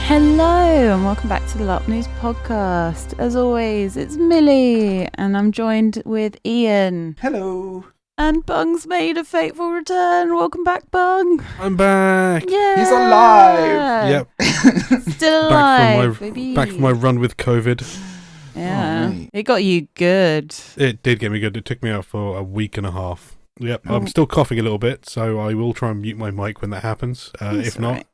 Hello and welcome back to the LARP News podcast. As always, it's Millie and I'm joined with Ian. Hello. And Bung's made a fateful return. Welcome back, Bung. I'm back. Yeah. He's alive. Yep. Still alive, baby. Back from my run with COVID. Yeah. Oh, It got you good. It did get me good. It took me out for a week and a half. Yep. I'm still coughing a little bit, so I will try and mute my mic when that happens. If not,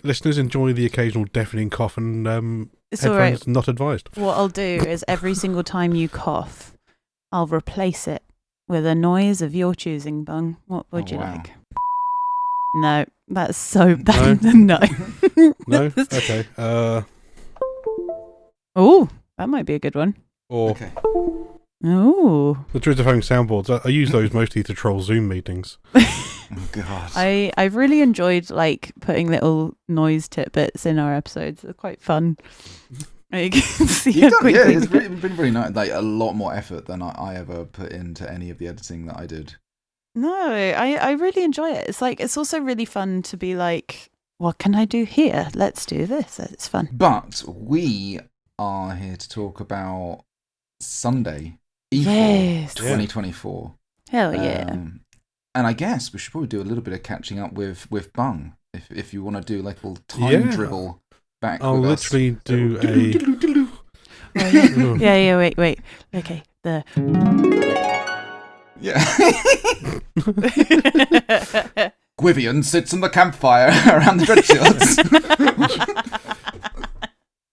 listeners enjoy the occasional deafening cough and It's headphones alright. not advised. What I'll do is every single time you cough, I'll replace it with a noise of your choosing, Bung. What would you wow. like? No, that's so bad. No. No? Okay. Oh, that might be a good one. Or Okay. Oh. the truth of having soundboards. I use those mostly to troll Zoom meetings. Oh God. I've really enjoyed like putting little noise tidbits in our episodes. They're quite fun. You can see You've how done, quickly. it's been really nice. Like a lot more effort than I ever put into any of the editing that I did. No, I really enjoy it. It's like it's also really fun to be like, what can I do here? Let's do this. It's fun. But we are here to talk about Sunday, E4 Yes. 2024. Hell yeah. And I guess we should probably do a little bit of catching up with Bung, if you want to do like a little time dribble back. I'll with literally us. do Oh, yeah, wait. Okay, the. Yeah. Gwyvion sits on the campfire around the Dreadshields.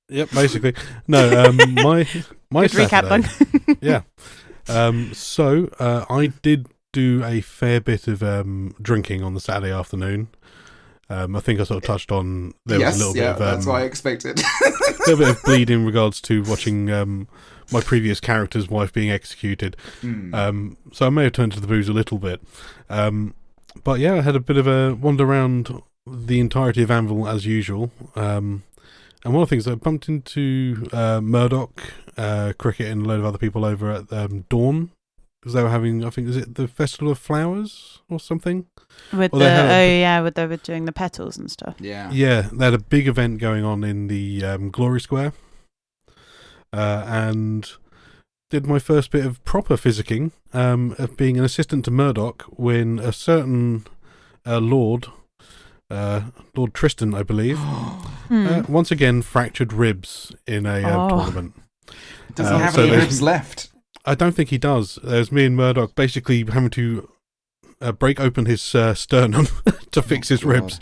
Yep, basically. No, my Good recap, Saturday. Bung. Yeah. So I did do a fair bit of drinking on the Saturday afternoon. I think I sort of touched on there was a little bit of that's what I expected. a little bit of bleed in regards to watching my previous character's wife being executed. So I may have turned to the booze a little bit. But yeah, I had a bit of a wander around the entirety of Anvil as usual. And one of the things I bumped into Murdoch, Cricket, and a load of other people over at Dawn, because they were having, I think, is it the Festival of Flowers or something? With Or the they they were doing the petals and stuff. Yeah. Yeah, they had a big event going on in the Glory Square, and did my first bit of proper physicking of being an assistant to Murdoch when a certain Lord Tristan, I believe, once again fractured ribs in a tournament. Does he have any ribs left? I don't think he does. There's me and Murdoch basically having to break open his sternum to fix his ribs.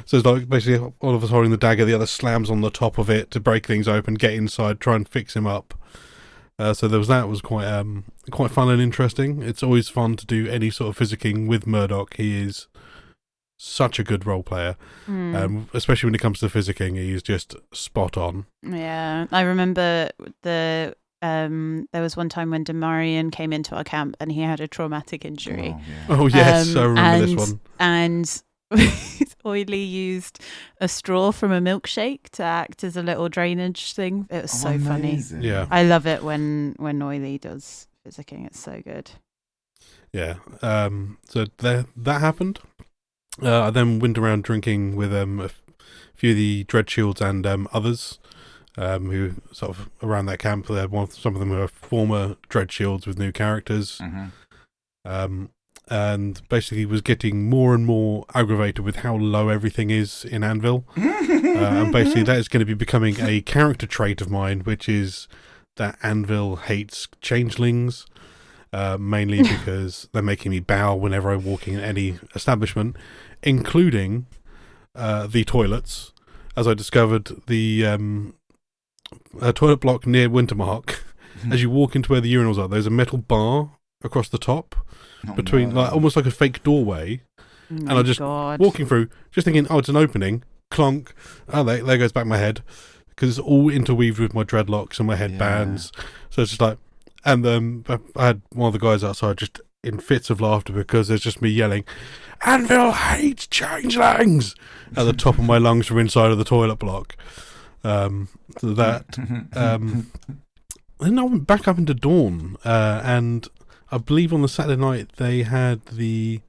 So it's like basically all of us holding the dagger, the other slams on the top of it to break things open, get inside, try and fix him up. So there was that. It was quite fun and interesting. It's always fun to do any sort of physicking with Murdoch. He is such a good role player, especially when it comes to physicking. He's just spot on. Yeah, I remember there was one time when Demarian came into our camp and he had a traumatic injury. Oh yes, I remember this one. And Oily used a straw from a milkshake to act as a little drainage thing. It was so funny. Yeah, I love it when Oily does physicking. It's so good. Yeah. So that happened. I then went around drinking with a few of the Dreadshields and others who sort of around that camp. Some of them were former Dreadshields with new characters. And basically was getting more and more aggravated with how low everything is in Anvil. And basically that is going to be becoming a character trait of mine, which is that Anvil hates changelings, mainly because they're making me bow whenever I'm walking in any establishment, including the toilets. As I discovered, the toilet block near Wintermark, as you walk into where the urinals are, there's a metal bar across the top, between like almost like a fake doorway, and I just walking through, just thinking, oh, it's an opening, clunk, oh, there goes back my head, because it's all interweaved with my dreadlocks and my headbands. So it's just like, and I had one of the guys outside just in fits of laughter because there's just me yelling, Anvil hates changelings at the top of my lungs from inside of the toilet block. So that then I went back up into Dawn, and I believe on the Saturday night they had the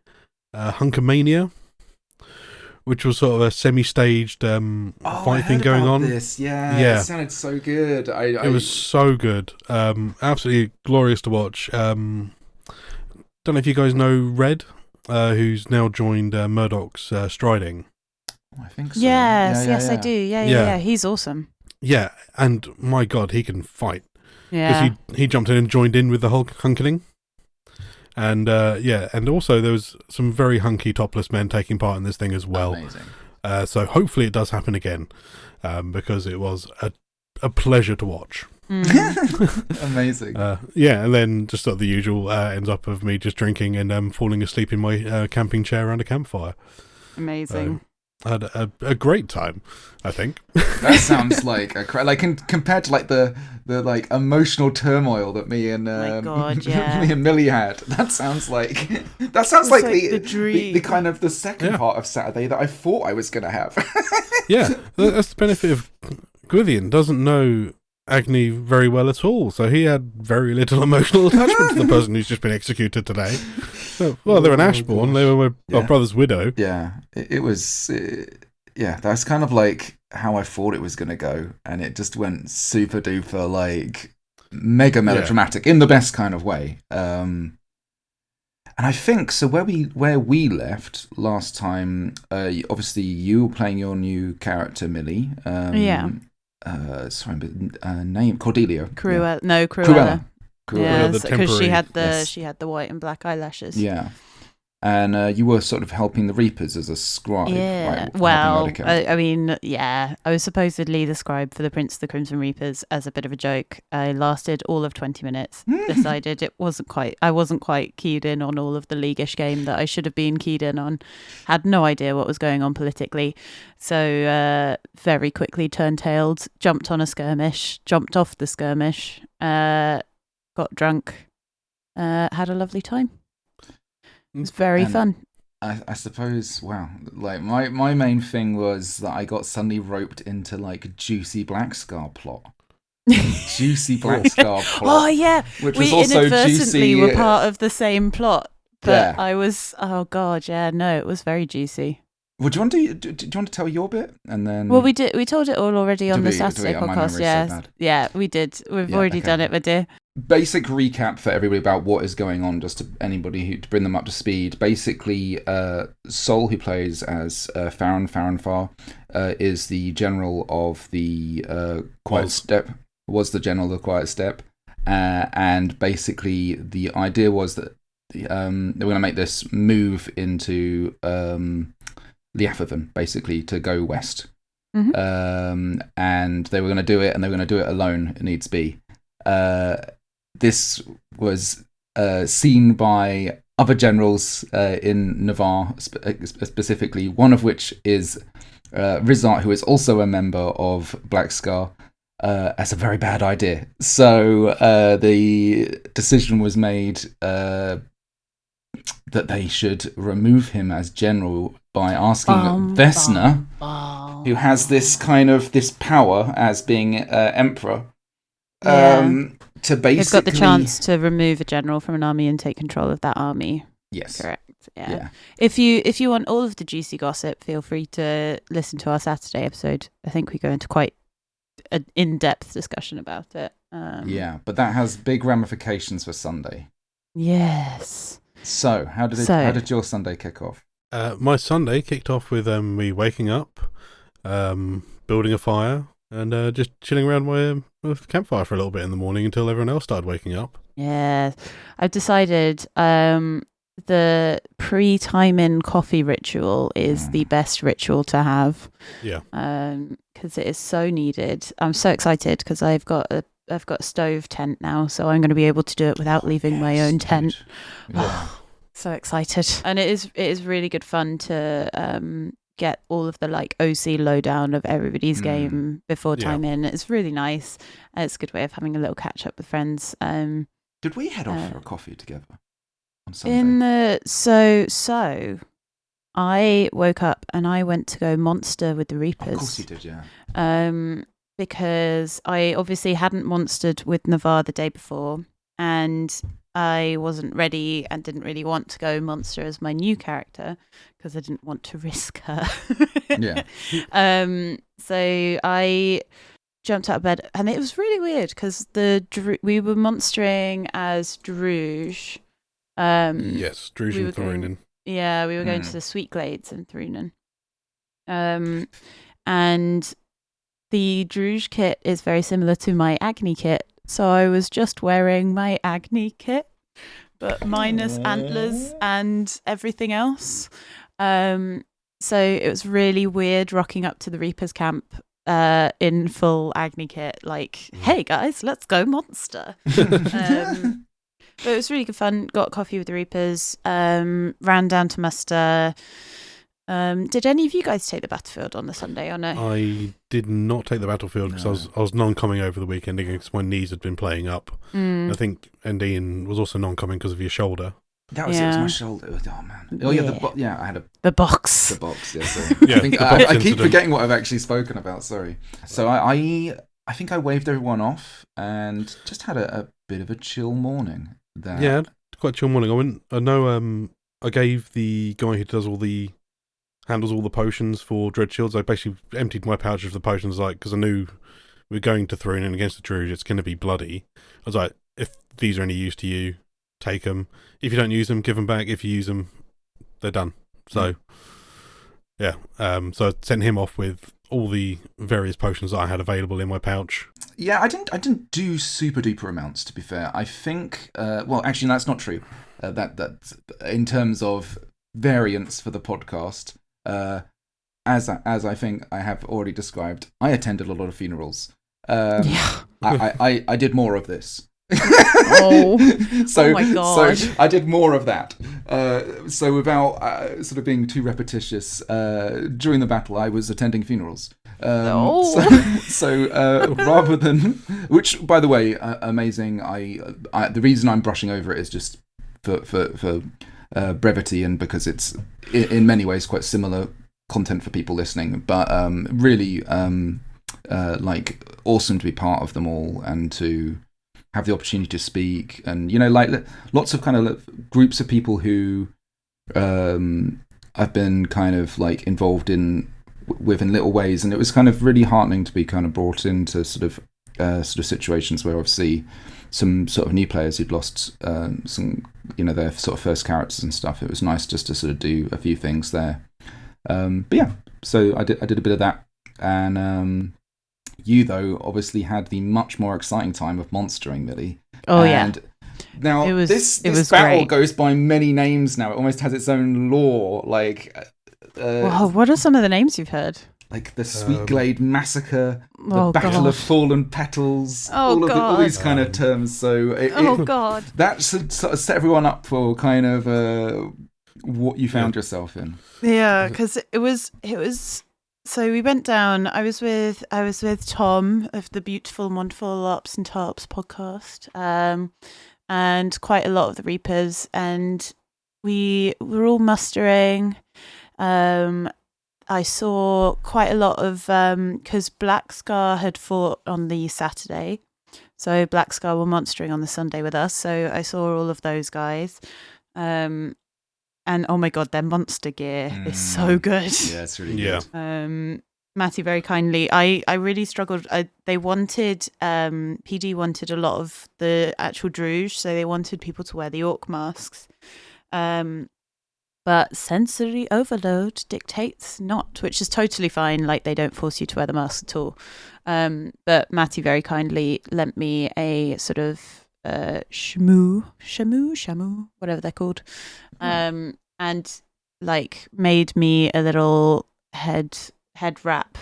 Hunkermania, which was sort of a semi-staged fight thing going on. This. Yeah, Yeah. It sounded so good. It was so good. Absolutely glorious to watch. Don't know if you guys know Red, who's now joined Murdoch's Striding. I think so. Yes, I yeah. do. Yeah. He's awesome. Yeah, and my God, he can fight. Yeah. Because he jumped in and joined in with the whole hunkening. And and also there was some very hunky topless men taking part in this thing as well. Amazing. So hopefully it does happen again, because it was a pleasure to watch. Amazing. And then just sort of the usual ends up of me just drinking and falling asleep in my camping chair around a campfire. Amazing. I had a great time, I think. That sounds like compared to like the like emotional turmoil that me and My God, yeah. me and Millie had. That sounds like the dream. the kind of the second part of Saturday that I thought I was going to have. Yeah, that's the benefit of Gwithian. Doesn't know Agni very well at all, so he had very little emotional attachment to the person who's just been executed today. So, well, they're an Ashbourne. They were my brother's widow. Yeah, it was. That's kind of like how I thought it was going to go, and it just went super duper like mega melodramatic in the best kind of way. And I think so. Where we left last time, obviously you were playing your new character Millie. Name Cordelia. Cruella. Yeah. No, Cruella. Cruella, Yes, the because she temporary- had the white and black eyelashes. Yeah. And you were sort of helping the Reapers as a scribe. Yeah. Right? Well, I mean, yeah. I was supposedly the scribe for the Prince of the Crimson Reapers as a bit of a joke. I lasted all of 20 minutes. Decided I wasn't quite keyed in on all of the Leagueish game that I should have been keyed in on. Had no idea what was going on politically. So very quickly turned tailed, jumped on a skirmish, jumped off the skirmish, got drunk, had a lovely time. It was very fun. I suppose, wow, like my main thing was that I got suddenly roped into like a juicy Black Scar plot. Juicy Black Scar plot. Oh yeah, which we was also inadvertently juicy. were part of the same plot, but Yeah. I was. Oh God, yeah, no, it was very juicy. Would you want to do you want to tell your bit and then? Well, we did. We told it all already on Did the we? Saturday My podcast. memory's so Yeah, bad. yeah, we did. We've Yeah, already okay. done it, my dear. Basic recap for everybody about what is going on, just to anybody to bring them up to speed. Basically, Sol, who plays as Farronfar, is the general of the Quiet Step. Was the general of the Quiet Step, and basically the idea was that they were going to make this move into Leafhaven, basically to go west. Mm-hmm. And they were going to do it, and they were going to do it alone. It needs be. This was seen by other generals in Navarre, specifically, one of which is Rizart, who is also a member of Black Scar, as a very bad idea. So the decision was made that they should remove him as general by asking Vesna, who has this power as being emperor, to basically... They've got the chance to remove a general from an army and take control of that army. Yes. Correct. Yeah. If you want all of the juicy gossip, feel free to listen to our Saturday episode. I think we go into quite an in-depth discussion about it. But that has big ramifications for Sunday. Yes. So, how did your Sunday kick off? My Sunday kicked off with me waking up, building a fire, and just chilling around my campfire for a little bit in the morning until everyone else started waking up. Yeah. I've decided the pre-time-in coffee ritual is the best ritual to have. Yeah. Because it is so needed. I'm so excited because I've got a stove tent now, so I'm going to be able to do it without leaving my own tent. Yeah. So excited. And it is really good fun to get all of the like OC lowdown of everybody's game before time in. It's really nice. It's a good way of having a little catch up with friends. Did we head off for a coffee together on Sunday? So I woke up and I went to go monster with the Reapers. Of course you did, yeah. Because I obviously hadn't monstered with Navarre the day before, and I wasn't ready and didn't really want to go monster as my new character because I didn't want to risk her. Yeah. So I jumped out of bed, and it was really weird because we were monstering as Druge. Yes, Druge and Thrunen. Yeah, we were going to the Sweet Glades in Thrunen. And the Druge kit is very similar to my Agni kit, so I was just wearing my Agni kit, but minus antlers and everything else. So it was really weird rocking up to the Reaper's camp in full Agni kit, like, hey guys, let's go monster. But it was really good fun. Got coffee with the Reapers, ran down to muster. Did any of you guys take the battlefield on the Sunday or no? I did not take the battlefield because I was non-coming over the weekend because my knees had been playing up. I think Ian was also non-coming because of your shoulder. That was it. It was my shoulder. Oh man. Oh yeah. I had the box. The box. Yeah. Sorry. I keep forgetting what I've actually spoken about. Sorry. So I think I waved everyone off and just had a bit of a chill morning. Yeah, quite a chill morning. I know. I gave the guy who handles all the potions for Dread Shields. I basically emptied my pouch of the potions, because I knew we were going to Thrunen against the Druge. It's going to be bloody. I was like, if these are any use to you, take them. If you don't use them, give them back. If you use them, they're done. So, yeah. So I sent him off with all the various potions that I had available in my pouch. Yeah, I didn't do super duper amounts, to be fair. I think, well, actually, that's not true. That in terms of variance for the podcast, as I think I have already described, I attended a lot of funerals. I did more of this. Oh my god! So I did more of that. So without sort of being too repetitious, during the battle, I was attending funerals. So rather than, which by the way, amazing. I the reason I'm brushing over it is just for brevity and because it's in many ways quite similar content for people listening, but really like awesome to be part of them all and to have the opportunity to speak, and like lots of kind of groups of people who I've been kind of like involved with in little ways, and it was kind of really heartening to be kind of brought into sort of situations where obviously some sort of new players who'd lost some their sort of first characters and stuff. It was nice just to sort of do a few things there. But yeah, so I did a bit of that, and you though obviously had the much more exciting time of monstering, Millie. Oh and now this battle great. Goes by many names now. It almost has its own lore. Like, wow, what are some of the names you've heard? Like the Sweet Glade Massacre, the Battle of Fallen Petals, all these kind of terms. So God, that should sort of set everyone up for kind of what you found yourself in. Yeah, because it was. So we went down. I was with Tom of the Beautiful and Wonderful Lops and Tarps podcast, and quite a lot of the Reapers, and we were all mustering. I saw quite a lot of because Black Scar had fought on the Saturday, so Black Scar were monstering on the Sunday with us. So I saw all of those guys. And oh my god, their monster gear is so good. Yeah, it's really good. Matty very kindly. I really struggled. They wanted PD wanted a lot of the actual Druge, so they wanted people to wear the orc masks. But sensory overload dictates not, which is totally fine. Like they don't force you to wear the mask at all. But Matty very kindly lent me a sort of shamu, whatever they're called, and like made me a little head wrap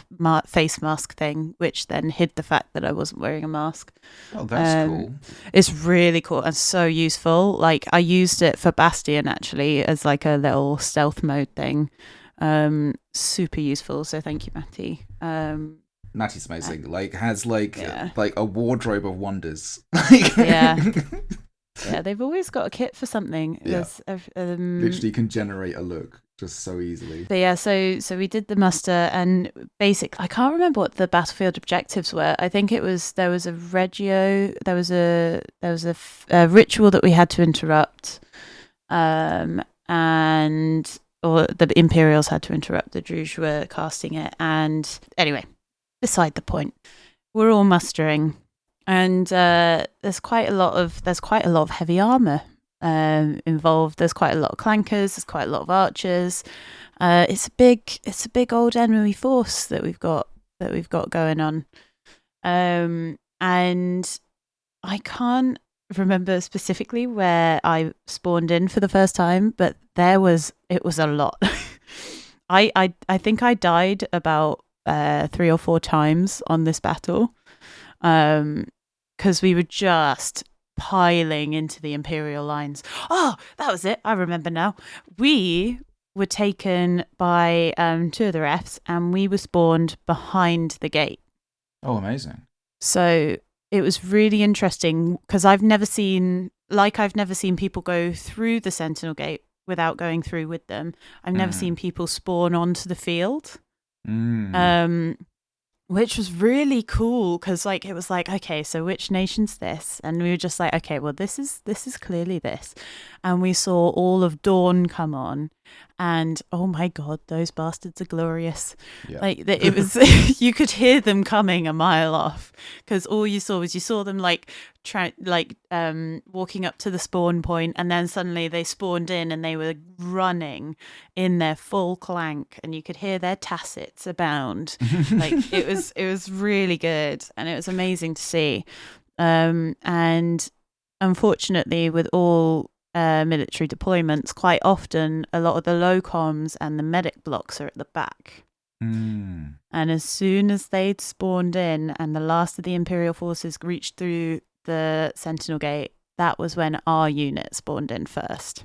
face mask thing, which then hid the fact that I wasn't wearing a mask. Oh, that's cool. It's really cool and so useful. Like I used it for Bastion actually as like a little stealth mode thing. Super useful. So thank you, Matty. Matty's amazing. Like has like a wardrobe of wonders. Yeah. Yeah, they've always got a kit for something. Yeah. Literally can generate a look just so easily. But yeah, so we did the muster, and basically, I can't remember what the battlefield objectives were. I think there was a ritual that we had to interrupt, or the Imperials had to interrupt. The Druge were casting it, and anyway, beside the point. We're all mustering, and there's quite a lot of heavy armor involved. There's quite a lot of clankers. There's quite a lot of archers. It's a big old enemy force that we've got going on. And I can't remember specifically where I spawned in for the first time, but it was a lot. I think I died about 3 or 4 times on this battle, because we were just piling into the Imperial lines. Oh, that was it. I remember now. We were taken by 2 of the refs, and we were spawned behind the gate. Oh, amazing. So it was really interesting, because I've never seen people go through the Sentinel gate without going through with them. I've never seen people spawn onto the field. Which was really cool, because it was okay, so which nation's this? And we were just okay, well, this is clearly this. And we saw all of Dawn come on, and oh my god, those bastards are glorious. Yeah. It was you could hear them coming a mile off, because all you saw them walking up to the spawn point, and then suddenly they spawned in and they were running in their full clank, and you could hear their tassets abound. It was really good, and it was amazing to see. And unfortunately, with all military deployments, quite often a lot of the low comms and the medic blocks are at the back. And as soon as they'd spawned in and the last of the Imperial forces reached through the Sentinel gate, that was when our unit spawned in first.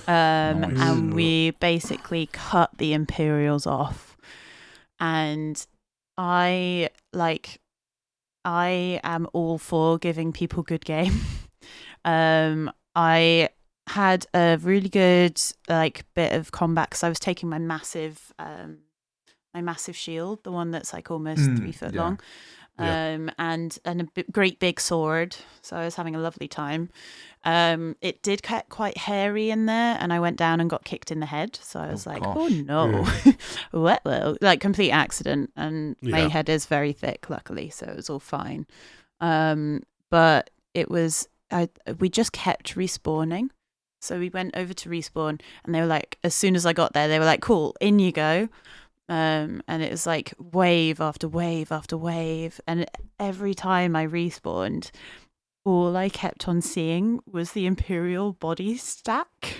Nice. And we basically cut the Imperials off. And I am all for giving people good game. I had a really good bit of combat, because I was taking my massive shield, the one that's almost 3 foot long, and a great big sword. So I was having a lovely time. It did get quite hairy in there, and I went down and got kicked in the head. So I was oh no, well, complete accident. And my head is very thick, luckily, so it was all fine. But it was we just kept respawning. So we went over to respawn, and they were as soon as I got there, they were cool, in you go. And it was wave after wave after wave. And every time I respawned, all I kept on seeing was the Imperial body stack.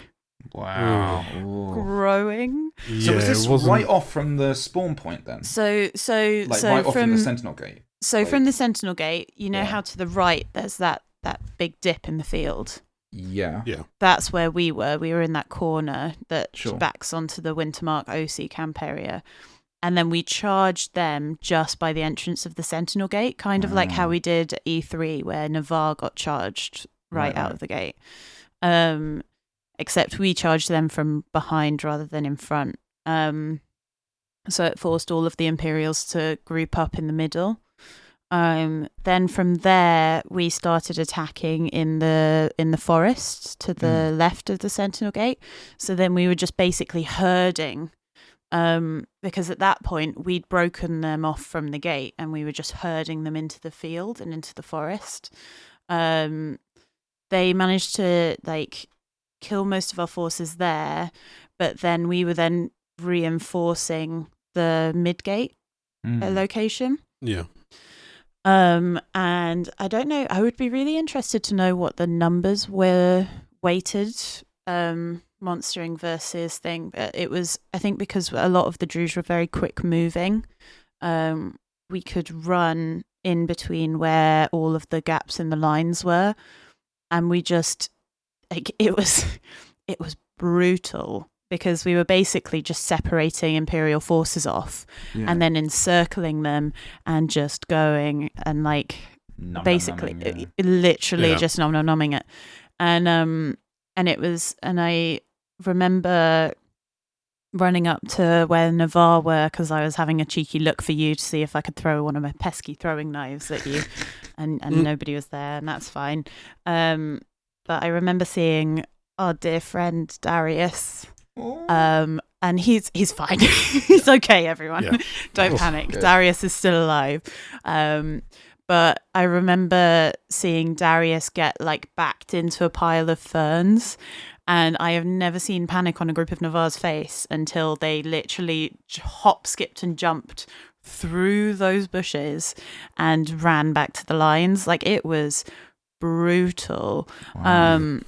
Wow. Growing. So was this right off from the spawn point then? So right off from the Sentinel gate? So from the Sentinel gate, you know how to the right there's that big dip in the field? Yeah. That's where we were. We were in that corner that Sure. backs onto the Wintermark OC camp area. And then we charged them just by the entrance of the Sentinel gate, kind of like how we did at E3, where Navarre got charged right out of the gate. Except we charged them from behind rather than in front. So it forced all of the Imperials to group up in the middle. Then from there, we started attacking in the forest to the left of the Sentinel gate. So then we were just basically herding, because at that point we'd broken them off from the gate, and we were just herding them into the field and into the forest. They managed to kill most of our forces there, but then we were then reinforcing the mid-gate location. Yeah. And I don't know, I would be really interested to know what the numbers were weighted, monstering versus thing. But it was, I think, because a lot of the Druge were very quick moving, we could run in between where all of the gaps in the lines were, and we just it was brutal, because we were basically just separating Imperial forces off and then encircling them and just going and basically numbing, literally Yeah. just numbing it, and I remember running up to where Navarre were because I was having a cheeky look for you to see if I could throw one of my pesky throwing knives at you, and nobody was there, and that's fine. But I remember seeing our dear friend Darius, and he's fine. He's okay, everyone. Yeah. Don't panic. Good. Darius is still alive. But I remember seeing Darius get like backed into a pile of ferns, and I have never seen panic on a group of Navarre's face until they literally hop, skipped, and jumped through those bushes and ran back to the lines. Like, it was brutal. Wow.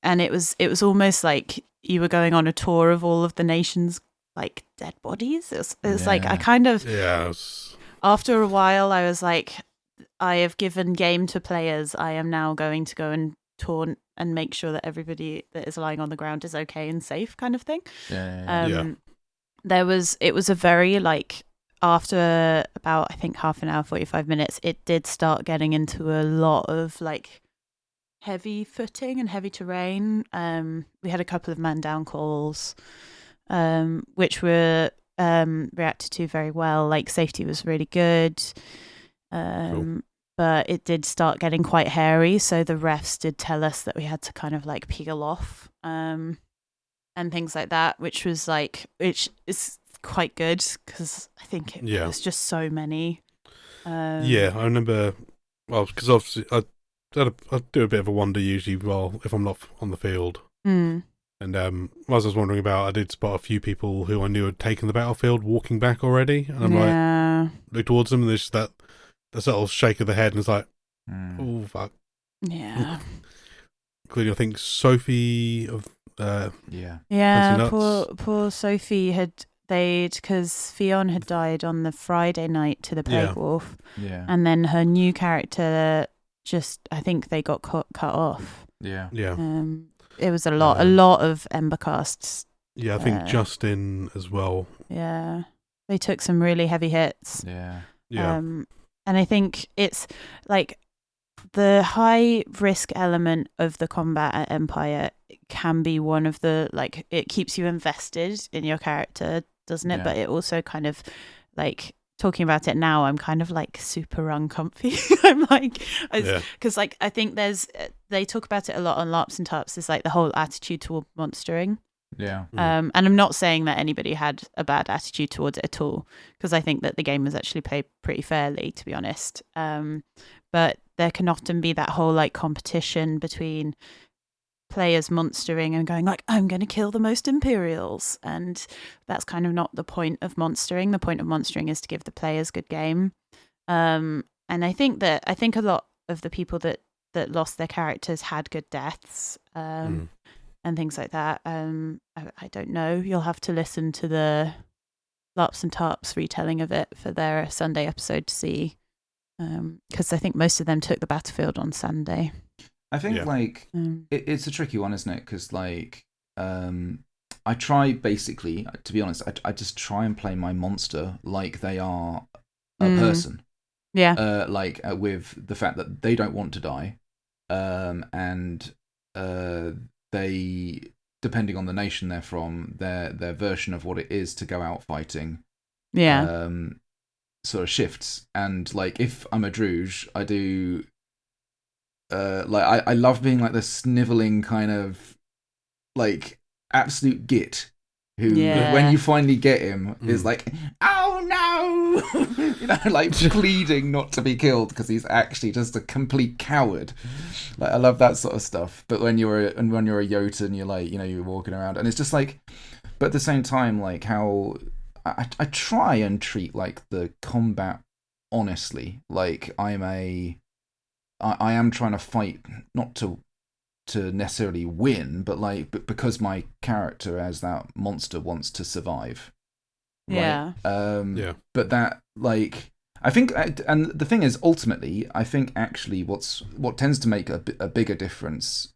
And it was almost like you were going on a tour of all of the nation's like dead bodies. It was like I kind of after a while I was like, I have given game to players. I am now going to go and taunt and make sure that everybody that is lying on the ground is okay and safe, kind of thing. Yeah. It was a very like, after about I think half an hour, 45 minutes, it did start getting into a lot of like heavy footing and heavy terrain. We had a couple of man down calls, which were reacted to very well. Like, safety was really good. Cool. But it did start getting quite hairy, so the refs did tell us that we had to kind of like peel off and things like that, which is quite good because I think it was just so many. I remember, well, because obviously I do a bit of a wander usually if I'm not on the field. And as I was wondering about, I did spot a few people who I knew had taken the battlefield walking back already, and I'm like, look towards them, and there's just that little shake of the head, and it's like, oh fuck. Yeah. Including, I think, Sophie of poor Sophie because Fionn had died on the Friday night to the Plague Wolf. Yeah. And then her new character I think they got cut off. Yeah. It was a lot of Ember casts. Yeah, I think Justin as well. Yeah. They took some really heavy hits. Yeah. And I think it's like the high risk element of the combat at Empire can be one of the, like, it keeps you invested in your character, doesn't it? Yeah. But it also kind of, like, talking about it now, I'm kind of like super uncomfy. I'm like, because like I think they talk about it a lot on LARPs and TARPs. It's like the whole attitude toward monstering. Yeah. And I'm not saying that anybody had a bad attitude towards it at all, because I think that the game was actually played pretty fairly, to be honest. But there can often be that whole like competition between players monstering and going like, I'm going to kill the most Imperials, and that's kind of not the point of monstering. The point of monstering is to give the players good game. And I think a lot of the people that lost their characters had good deaths. And things like that. I don't know. You'll have to listen to the LARPs and TARPs retelling of it for their Sunday episode to see. Because I think most of them took the battlefield on Sunday. I think it's a tricky one, isn't it? Because like I try basically, to be honest, I just try and play my monster like they are a person. Yeah. With the fact that they don't want to die, and they, depending on the nation they're from, their version of what it is to go out fighting, sort of shifts. And like, if I'm a Druge, I do, I love being like the sniveling kind of like absolute git who, when you finally get him, is like, oh no, like pleading not to be killed because he's actually just a complete coward. Like, I love that sort of stuff. But when you're a Jotun, you're like, you're walking around, and it's just like, but at the same time, like how I try and treat like the combat honestly. Like I am trying to fight not to necessarily win, but because my character as that monster wants to survive. Right? But that, like, I think, and the thing is, ultimately, I think actually what tends to make a bigger difference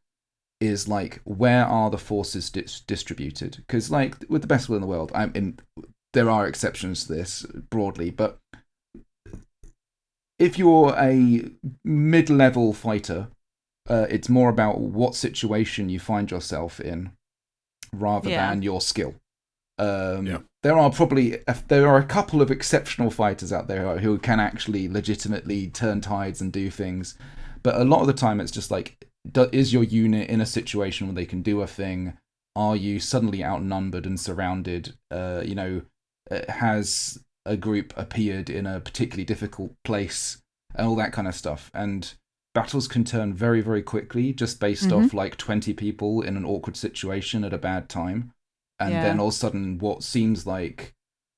is like, where are the forces distributed? Because like with the best will in the world, there are exceptions to this broadly, but if you're a mid-level fighter, it's more about what situation you find yourself in rather than your skill. There are a couple of exceptional fighters out there who can actually legitimately turn tides and do things, but a lot of the time it's just like, is your unit in a situation where they can do a thing? Are you suddenly outnumbered and surrounded? Has a group appeared in a particularly difficult place and all that kind of stuff? And battles can turn very, very quickly just based off like 20 people in an awkward situation at a bad time. And then all of a sudden what seems like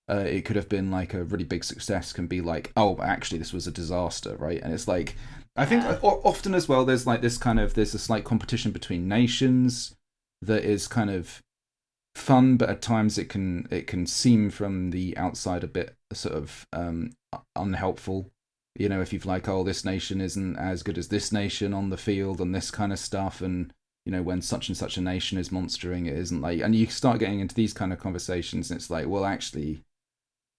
it could have been like a really big success can be like, oh, actually this was a disaster, right? And it's like, I think often as well, there's a slight competition between nations that is kind of fun, but at times it can seem from the outside a bit sort of unhelpful. You know, if you've like, oh, this nation isn't as good as this nation on the field and this kind of stuff, and you know, when such and such a nation is monstering, it isn't like, and you start getting into these kind of conversations, and it's like, well, actually,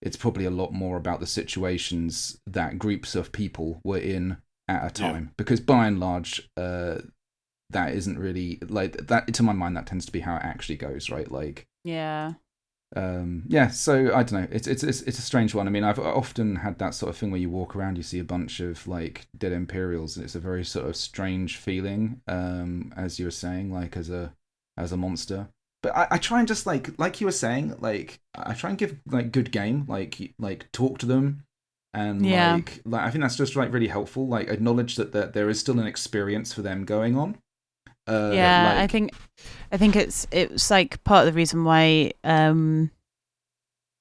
it's probably a lot more about the situations that groups of people were in at a time, because by and large, that isn't really like that. To my mind, that tends to be how it actually goes, right? Like, so I don't know. It's a strange one. I mean, I've often had that sort of thing where you walk around, you see a bunch of like dead Imperials, and it's a very sort of strange feeling. As you were saying, like as a monster. But I try and just like you were saying, like I try and give like good game, like talk to them, and like I think that's just like really helpful. Like acknowledge that there is still an experience for them going on. I think it's like part of the reason why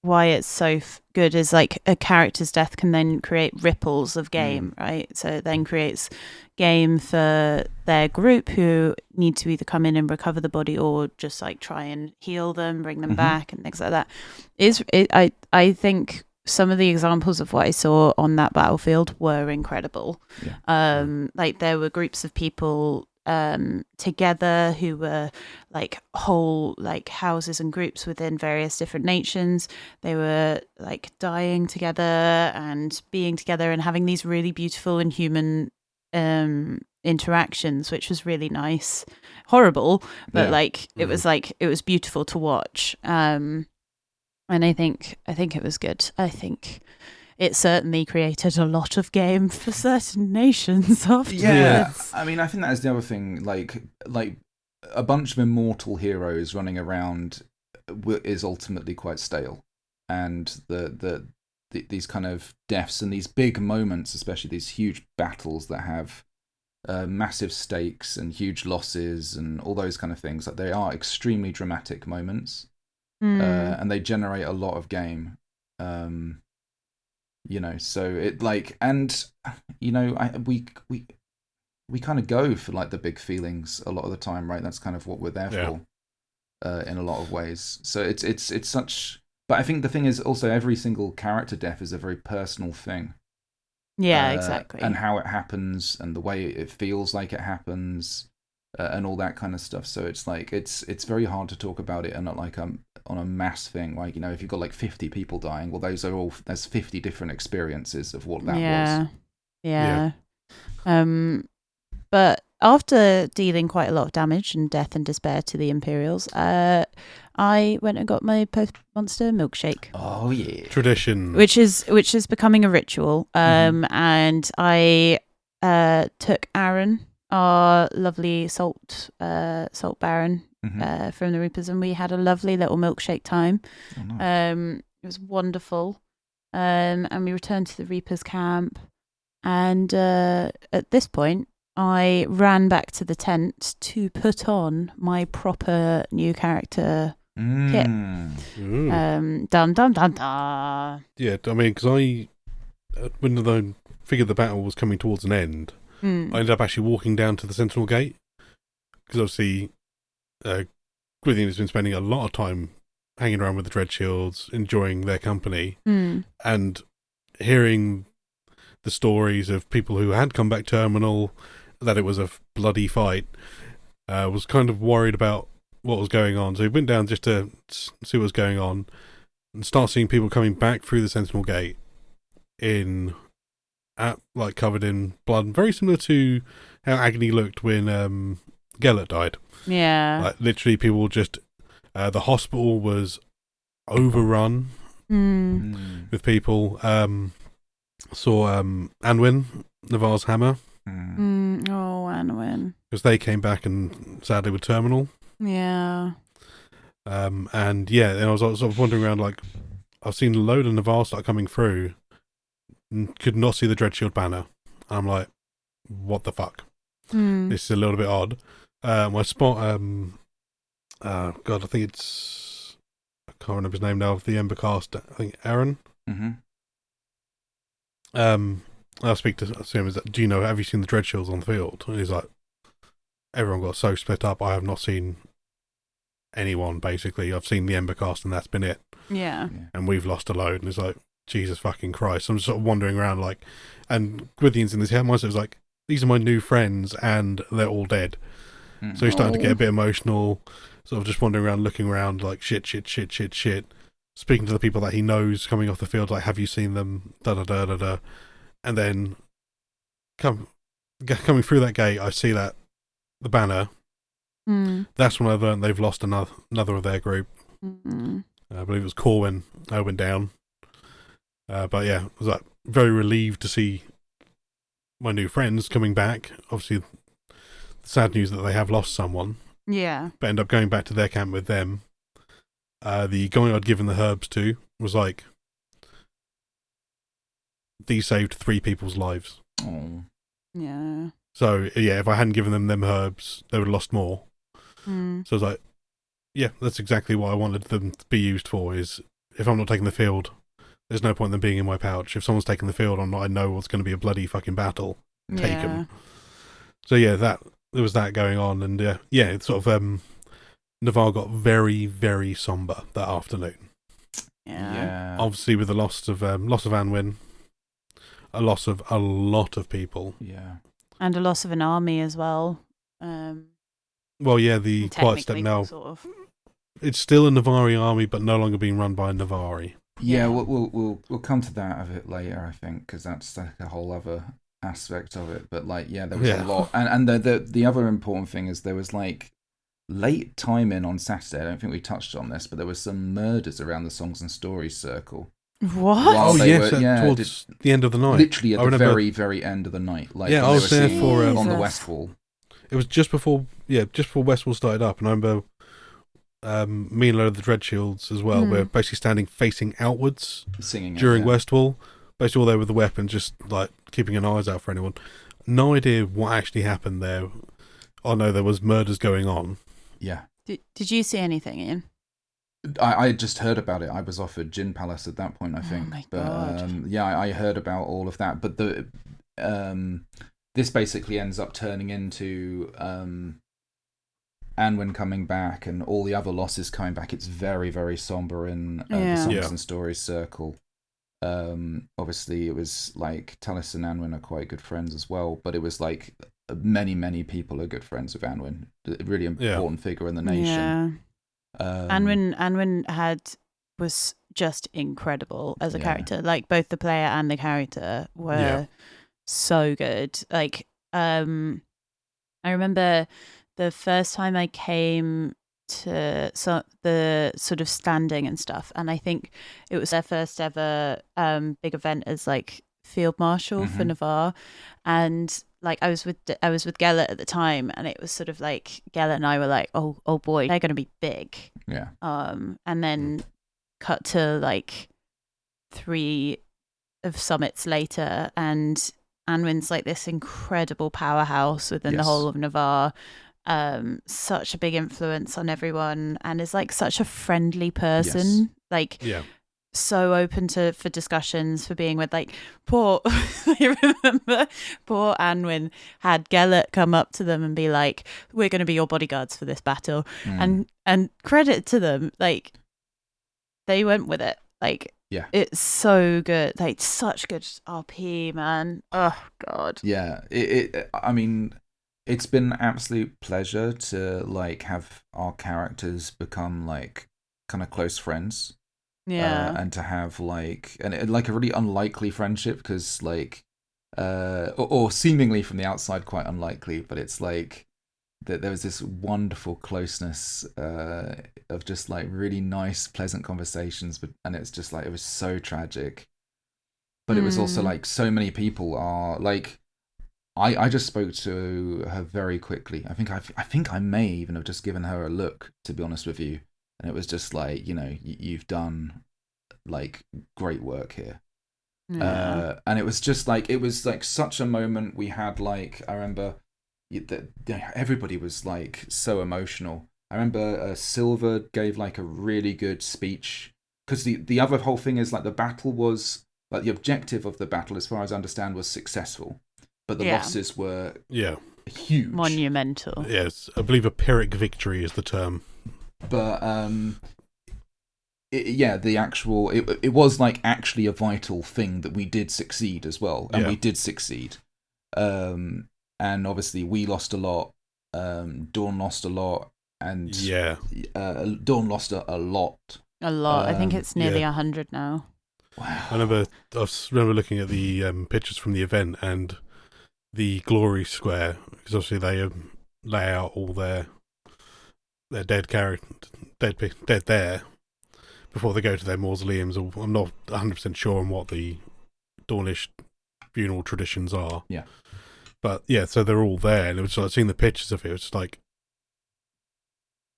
it's so good is like a character's death can then create ripples of game, right? So it then creates game for their group who need to either come in and recover the body or just like try and heal them, bring them back, and things like that. I think some of the examples of what I saw on that battlefield were incredible. Like there were groups of people together who were like whole like houses and groups within various different nations. They were like dying together and being together and having these really beautiful and human interactions, which was really nice. Horrible, but it was beautiful to watch. And I think it was good. I think it certainly created a lot of game for certain nations afterwards. Yeah, I mean, I think that is the other thing. Like a bunch of immortal heroes running around is ultimately quite stale, and these kind of deaths and these big moments, especially these huge battles that have massive stakes and huge losses and all those kind of things, like they are extremely dramatic moments, and they generate a lot of game. You know, so it like, and you know, we kind of go for like the big feelings a lot of the time, right? That's kind of what we're there for, in a lot of ways. So it's such, but I think the thing is also every single character death is a very personal thing. Yeah, exactly. And how it happens and the way it feels like it happens, and all that kind of stuff. So it's like it's very hard to talk about it and not like on a mass thing, like, you know, if you've got like 50 people dying, well, there's 50 different experiences of what that was. Yeah. But after dealing quite a lot of damage and death and despair to the Imperials, I went and got my post-monster milkshake. Oh yeah, tradition, which is becoming a ritual. And I took Aaron, our lovely salt baron, from the Reapers, and we had a lovely little milkshake time. Oh, nice. It was wonderful. And we returned to the Reapers camp, and at this point I ran back to the tent to put on my proper new character kit. Dun dun dun dun. Yeah, I mean, because when I figured the battle was coming towards an end, I ended up actually walking down to the Sentinel Gate, because obviously Gwithian has been spending a lot of time hanging around with the Dreadshields, enjoying their company, and hearing the stories of people who had come back terminal, that it was a bloody fight. Was kind of worried about what was going on, so he went down just to see what was going on, and start seeing people coming back through the Sentinel Gate in like covered in blood, very similar to how Agony looked when Gellert died. Yeah. Like literally, people just the hospital was overrun with people. Saw Anwin, Navarre's hammer. Oh, Anwin. Because they came back and sadly were terminal. Yeah. And yeah, and I was sort of wandering around, like, I've seen a load of Navarre start coming through, and could not see the Dreadshield banner. I'm like, what the fuck? This is a little bit odd. I spot, God, I think it's, I can't remember his name now, of the Ember cast, I think Aaron. I'll speak to him, do you know, have you seen the Dreadshields on the field? And he's like, everyone got so split up, I have not seen anyone, basically. I've seen the Ember cast and that's been it. Yeah. And we've lost a load. And it's like, Jesus fucking Christ. I'm just sort of wandering around, like, and Gwithian's in this head mindset, was like, these are my new friends and they're all dead. So he's starting to get a bit emotional, sort of just wandering around, looking around, like, shit. Speaking to the people that he knows coming off the field, like, have you seen them? Da-da-da-da-da. And then coming through that gate, I see that the banner. That's when I learned they've lost another of their group. I believe it was Corwin went down. But yeah, I was like very relieved to see my new friends coming back. Obviously, the sad news that they have lost someone. Yeah. But end up going back to their camp with them. The guy I'd given the herbs to was like, these saved 3 people's lives. Oh. Yeah. So yeah, if I hadn't given them herbs, they would have lost more. So I was like, yeah, that's exactly what I wanted them to be used for, is if I'm not taking the field, there's no point in them being in my pouch. If someone's taking the field, I know it's going to be a bloody fucking battle. Take them. So yeah, there was that going on, and yeah, it's sort of Navarre got very, very somber that afternoon. Yeah. Obviously, with the loss of Anwin, a loss of a lot of people. Yeah. And a loss of an army as well. Well, yeah, the Quiet Step now. Sort of. It's still a Navari army, but no longer being run by a Navari. Yeah, we'll come to that a bit later, I think, because that's like a whole other aspect of it. But like, yeah, there was a lot, and the other important thing is there was like late timing on Saturday. I don't think we touched on this, but there was some murders around the Songs and Stories circle. What? Towards the end of the night. Literally at the very, very end of the night. Like, I was there for on the West Wall. It was just before West Wall started up, and I remember me and a load of the Dreadshields as well. We're basically standing facing outwards, singing during West Wall. Basically, all there with the weapon, just like keeping an eyes out for anyone. No idea what actually happened there. I know there was murders going on. Yeah. Did you see anything, Ian? I just heard about it. I was off at Gin Palace at that point, I think. Oh my God. Yeah, I heard about all of that. But the this basically ends up turning into Anwin coming back and all the other losses coming back. It's very, very somber in the Songs and Stories circle. Obviously, it was like Talis and Anwin are quite good friends as well, but it was like many, many people are good friends with Anwin. A really important figure in the nation. Yeah. Anwin was just incredible as a character. Like both the player and the character were so good. Like I remember the first time I came to the sort of standing and stuff, and I think it was their first ever big event as like field marshal for Navarre, and like I was with Gellert at the time, and it was sort of like Gellert and I were like, oh boy, they're going to be big. Yeah. And then cut to like 3 of summits later, and Anwin's like this incredible powerhouse within the whole of Navarre. Such a big influence on everyone, and is like such a friendly person. Like so open for discussions, for being with like poor I remember poor Anwin had Gellert come up to them and be like, we're going to be your bodyguards for this battle, and credit to them, like they went with it. Like it's so good, like such good RP, man. Oh God. I mean, it's been an absolute pleasure to like have our characters become like kind of close friends. And to have like a really unlikely friendship, because like or seemingly from the outside quite unlikely, but it's like that there was this wonderful closeness of just like really nice, pleasant conversations, and it's just like it was so tragic, but it was also like so many people are like. I just spoke to her very quickly. I think I may even have just given her a look, to be honest with you, and it was just like, you've done like great work here. Yeah. And it was just like such a moment we had. Like I remember that everybody was like so emotional. I remember Silver gave like a really good speech, because the other whole thing is like the battle was like the objective of the battle, as far as I understand, was successful, but the losses were huge, monumental. Yes, I believe a Pyrrhic victory is the term. But it was like actually a vital thing that we did succeed as well, and we did succeed. And obviously we lost a lot. Dawn lost a lot, and Dawn lost a lot. A lot. I think it's nearly 100 now. Wow. I remember looking at the pictures from the event and the glory square, because obviously they lay out all their dead there before they go to their mausoleums. I'm not 100% sure on what the Dornish funeral traditions are. Yeah. But yeah, so they're all there, and it was like seeing the pictures of it. It was like,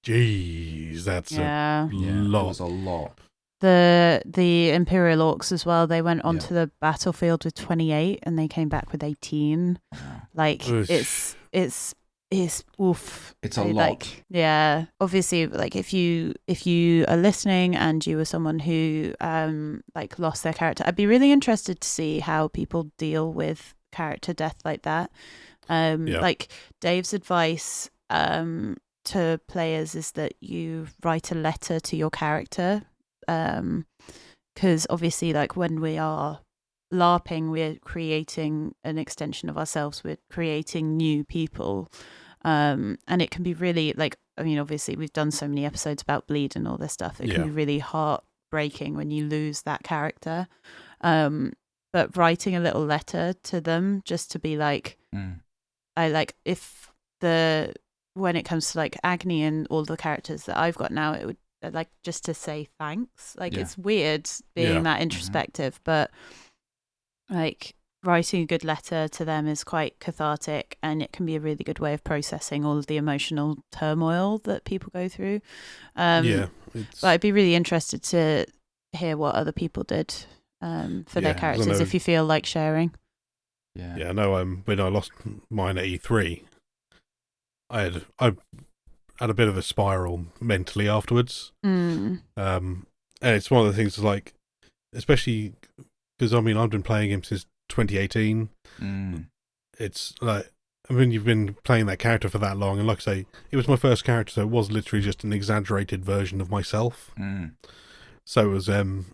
geez, that's a lot. It was a lot. The Imperial Orcs as well. They went onto the battlefield with 28, and they came back with 18. Wow. Like it's oof. It's a lot. Obviously, like if you are listening and you were someone who like lost their character, I'd be really interested to see how people deal with character death like that. Like Dave's advice to players is that you write a letter to your character, because obviously, like when we are LARPing, we're creating an extension of ourselves. We're creating new people, and it can be really like. I mean, obviously, we've done so many episodes about bleed and all this stuff. It can be really heartbreaking when you lose that character. But writing a little letter to them, just to be like, I like when it comes to like Agni and all the characters that I've got now, it would. Like just to say thanks. Like it's weird being that introspective, but like writing a good letter to them is quite cathartic, and it can be a really good way of processing all of the emotional turmoil that people go through. But I'd be really interested to hear what other people did for their characters, if you feel like sharing. I know when I lost mine at E3, I had a bit of a spiral mentally afterwards. And it's one of the things like, especially because I mean I've been playing him since 2018. It's like, I mean, you've been playing that character for that long, and like I say, it was my first character, so it was literally just an exaggerated version of myself. So it was and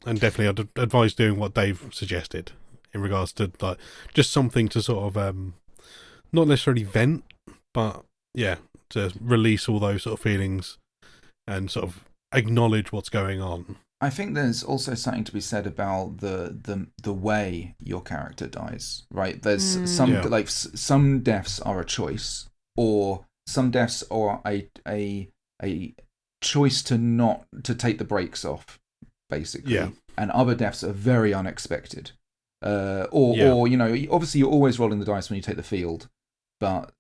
definitely I'd advise doing what Dave suggested in regards to like just something to sort of not necessarily vent, but to release all those sort of feelings and sort of acknowledge what's going on. I think there's also something to be said about the way your character dies, right? There's some deaths are a choice, or some deaths are a choice to take the brakes off, basically. And other deaths are very unexpected. Or obviously you're always rolling the dice when you take the field, but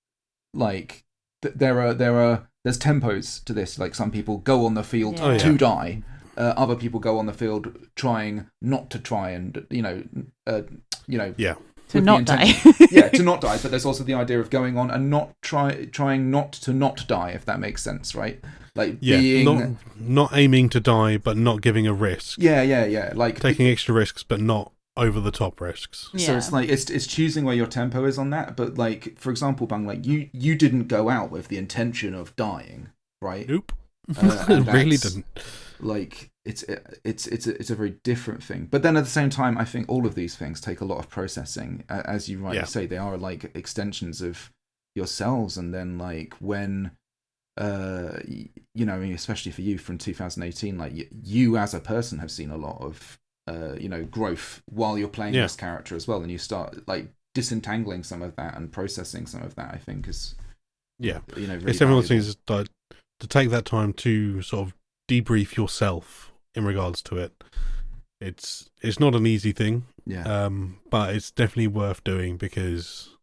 like there's tempos to this. Like some people go on the field to die, other people go on the field trying not to try and to not die. To not die. But there's also the idea of going on and trying not to not die, if that makes sense, right? Like being not aiming to die, but not giving a risk. Like taking extra risks, but not over the top risks. So it's like it's choosing where your tempo is on that. But like, for example, Bung, like you didn't go out with the intention of dying, right? Nope. Really didn't. Like it's a very different thing. But then at the same time, I think all of these things take a lot of processing. As you rightly say, they are like extensions of yourselves. And then like when especially for you from 2018, like you as a person have seen a lot of growth while you're playing this character as well, and you start like disentangling some of that and processing some of that. I think is really it's one of those things like to take that time to sort of debrief yourself in regards to it. It's not an easy thing, but it's definitely worth doing because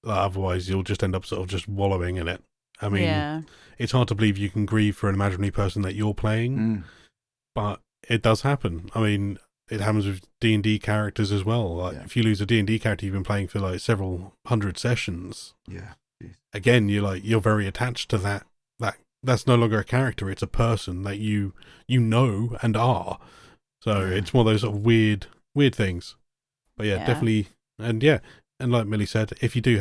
otherwise you'll just end up sort of just wallowing in it. I mean, it's hard to believe you can grieve for an imaginary person that you're playing, but it does happen. I mean, it happens with D&D characters as well. Like if you lose a D&D character you've been playing for like several hundred sessions, again, you're very attached to that. That's no longer a character; it's a person that you know and are. So it's one of those sort of weird things. But definitely, and like Millie said, if you do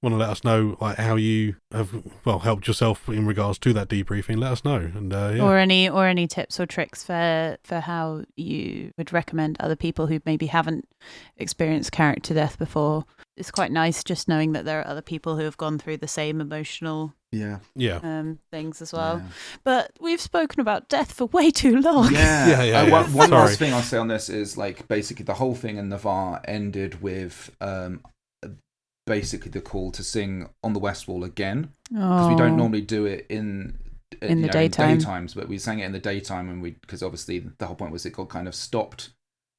want to let us know like how you have helped yourself in regards to that debriefing, let us know. And or any tips or tricks for how you would recommend other people who maybe haven't experienced character death before. It's quite nice just knowing that there are other people who have gone through the same emotional things as well. But we've spoken about death for way too long. One last thing I'll say on this is like basically the whole thing in Navarre ended with basically the call to sing On the West Wall again, because we don't normally do it in the daytime. Daytimes, but we sang it in the daytime, and because obviously the whole point was it got kind of stopped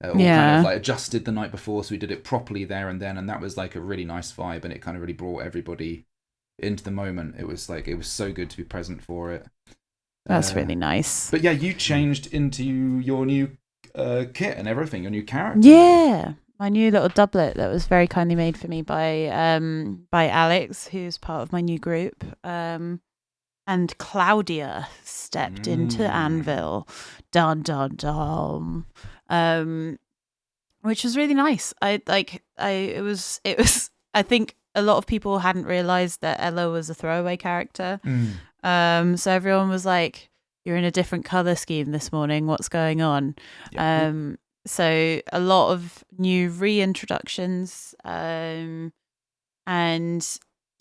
or kind of like adjusted the night before, so we did it properly there and then, and that was like a really nice vibe, and it kind of really brought everybody into the moment. It was so good to be present for it. That's really nice. But you changed into your new kit and everything, your new character. Yeah, my new little doublet that was very kindly made for me by Alex, who's part of my new group. And Claudia stepped into Anvil, which was really nice. It was. I think a lot of people hadn't realised that Ella was a throwaway character. So everyone was like, "You're in a different colour scheme this morning. What's going on?" So a lot of new reintroductions, and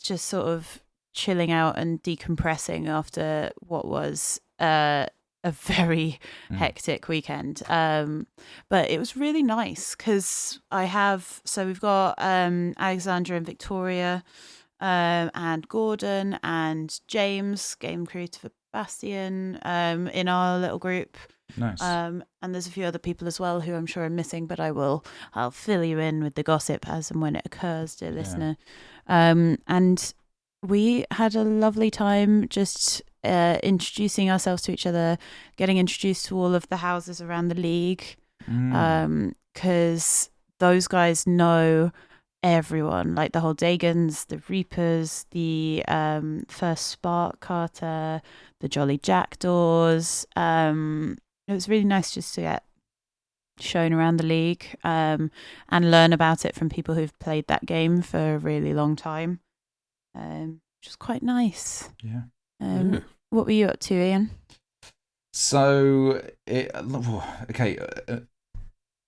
just sort of chilling out and decompressing after what was a very hectic weekend. But it was really nice because we've got Alexandra and Victoria, and Gordon and James, game creator for Bastion, in our little group. Nice. And there's a few other people as well who I'm sure I'm missing, but I'll fill you in with the gossip as and when it occurs, dear listener. And we had a lovely time just introducing ourselves to each other, getting introduced to all of the houses around the league, because those guys know everyone, like the whole Dagans, the Reapers, the first Spark Carter, the Jolly Jackdaws. It was really nice just to get shown around the league, and learn about it from people who've played that game for a really long time, which was quite nice. What were you up to, Ian? So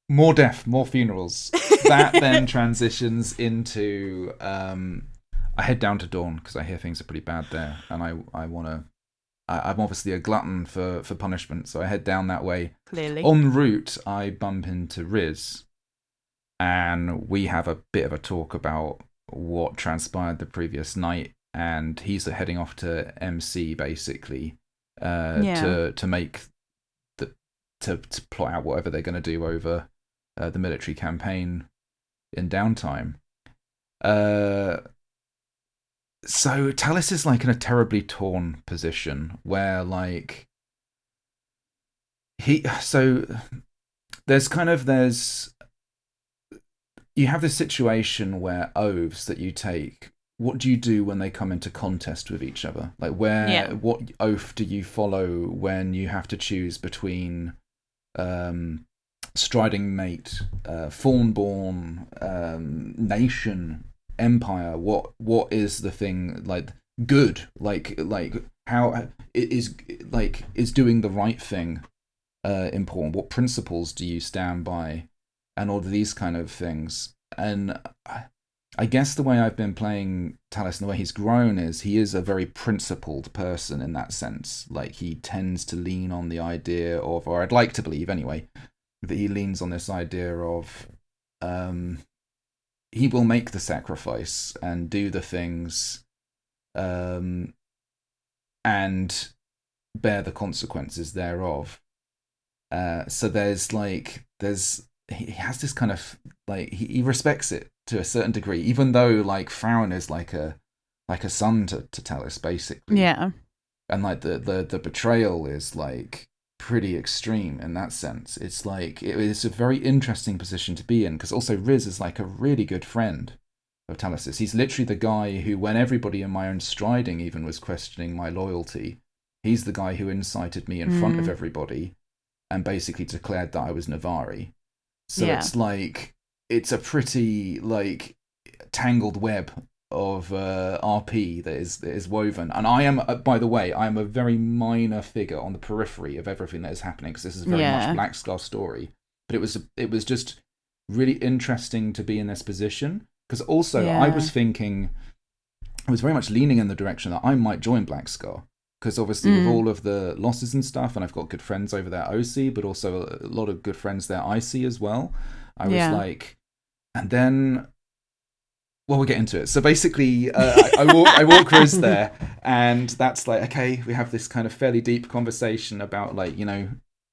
more death, more funerals. That then transitions into I head down to Dawn because I hear things are pretty bad there, and I'm obviously a glutton for punishment, so I head down that way. Clearly. En route, I bump into Riz, and we have a bit of a talk about what transpired the previous night, and he's heading off to MC basically to make to plot out whatever they're going to do over the military campaign in downtime. So Talis is like in a terribly torn position where like there's you have this situation where oaths that you take, what do you do when they come into contest with each other? Like what oath do you follow when you have to choose between striding mate, fawnborn, nation, empire? What is the thing, like good, like how is doing the right thing important? What principles do you stand by, and all of these kind of things? And I guess the way I've been playing Talos and the way he's grown is he is a very principled person in that sense. Like, he tends to lean on the idea of, or I'd like to believe anyway, that he leans on this idea of he will make the sacrifice and do the things and bear the consequences thereof. So he has this kind of, like, he respects it to a certain degree, even though, like, Farron is like a son to Talos, basically. Yeah. And, like, the betrayal is, like, pretty extreme in that sense. It's like, it's a very interesting position to be in, because also Riz is, like, a really good friend of Talos's. He's literally the guy who, when everybody in my own striding even was questioning my loyalty, he's the guy who incited me in front of everybody and basically declared that I was Navari. So it's like, it's a pretty, like, tangled web of RP that is woven. And I am, by the way, I am a very minor figure on the periphery of everything that is happening, because this is very much Black Scar story. But it was just really interesting to be in this position, because also I was thinking, I was very much leaning in the direction that I might join Black Scar. Because obviously with all of the losses and stuff, and I've got good friends over there at OC, but also a lot of good friends there IC as well. I was like, and then, well, we'll get into it. So basically, I walk Riz there, and that's like, okay, we have this kind of fairly deep conversation about, like, you know,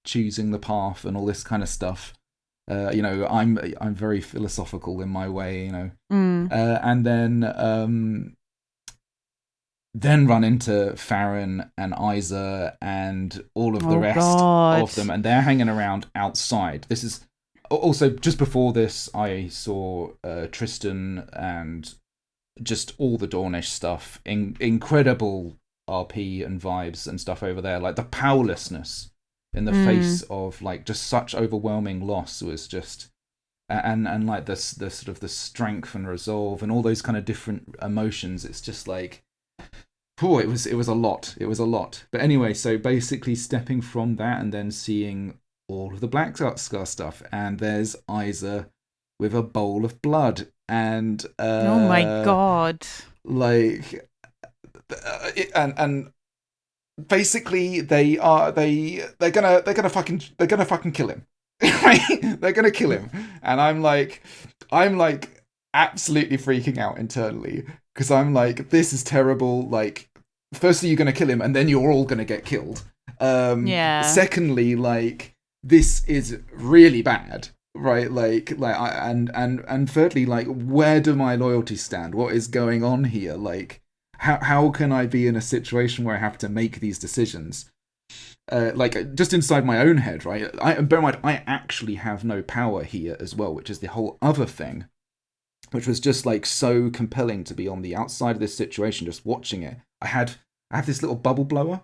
choosing the path and all this kind of stuff. You know, I'm very philosophical in my way, you know, and then run into Farron and Isa and all of the rest of them, and they're hanging around outside. This is also, just before this, I saw Tristan and just all the Dornish stuff. Incredible RP and vibes and stuff over there. Like, the powerlessness in the face of, like, just such overwhelming loss was just, and like the sort of the strength and resolve and all those kind of different emotions. It's just like, oh, it was a lot. It was a lot. But anyway, so basically stepping from that and then seeing all of the Black Scar stuff, and there's Isa with a bowl of blood, and oh my god, like, and basically they're gonna fucking kill him. Right? They're gonna kill him, and I'm like absolutely freaking out internally, because I'm like, this is terrible. Like, firstly, you're gonna kill him, and then you're all gonna get killed. Secondly, like, this is really bad, right? And thirdly, like, where do my loyalties stand? What is going on here? Like, how can I be in a situation where I have to make these decisions? Like, just inside my own head, right? Bear in mind, I actually have no power here as well, which is the whole other thing, which was just, like, so compelling to be on the outside of this situation, just watching it. I have this little bubble blower,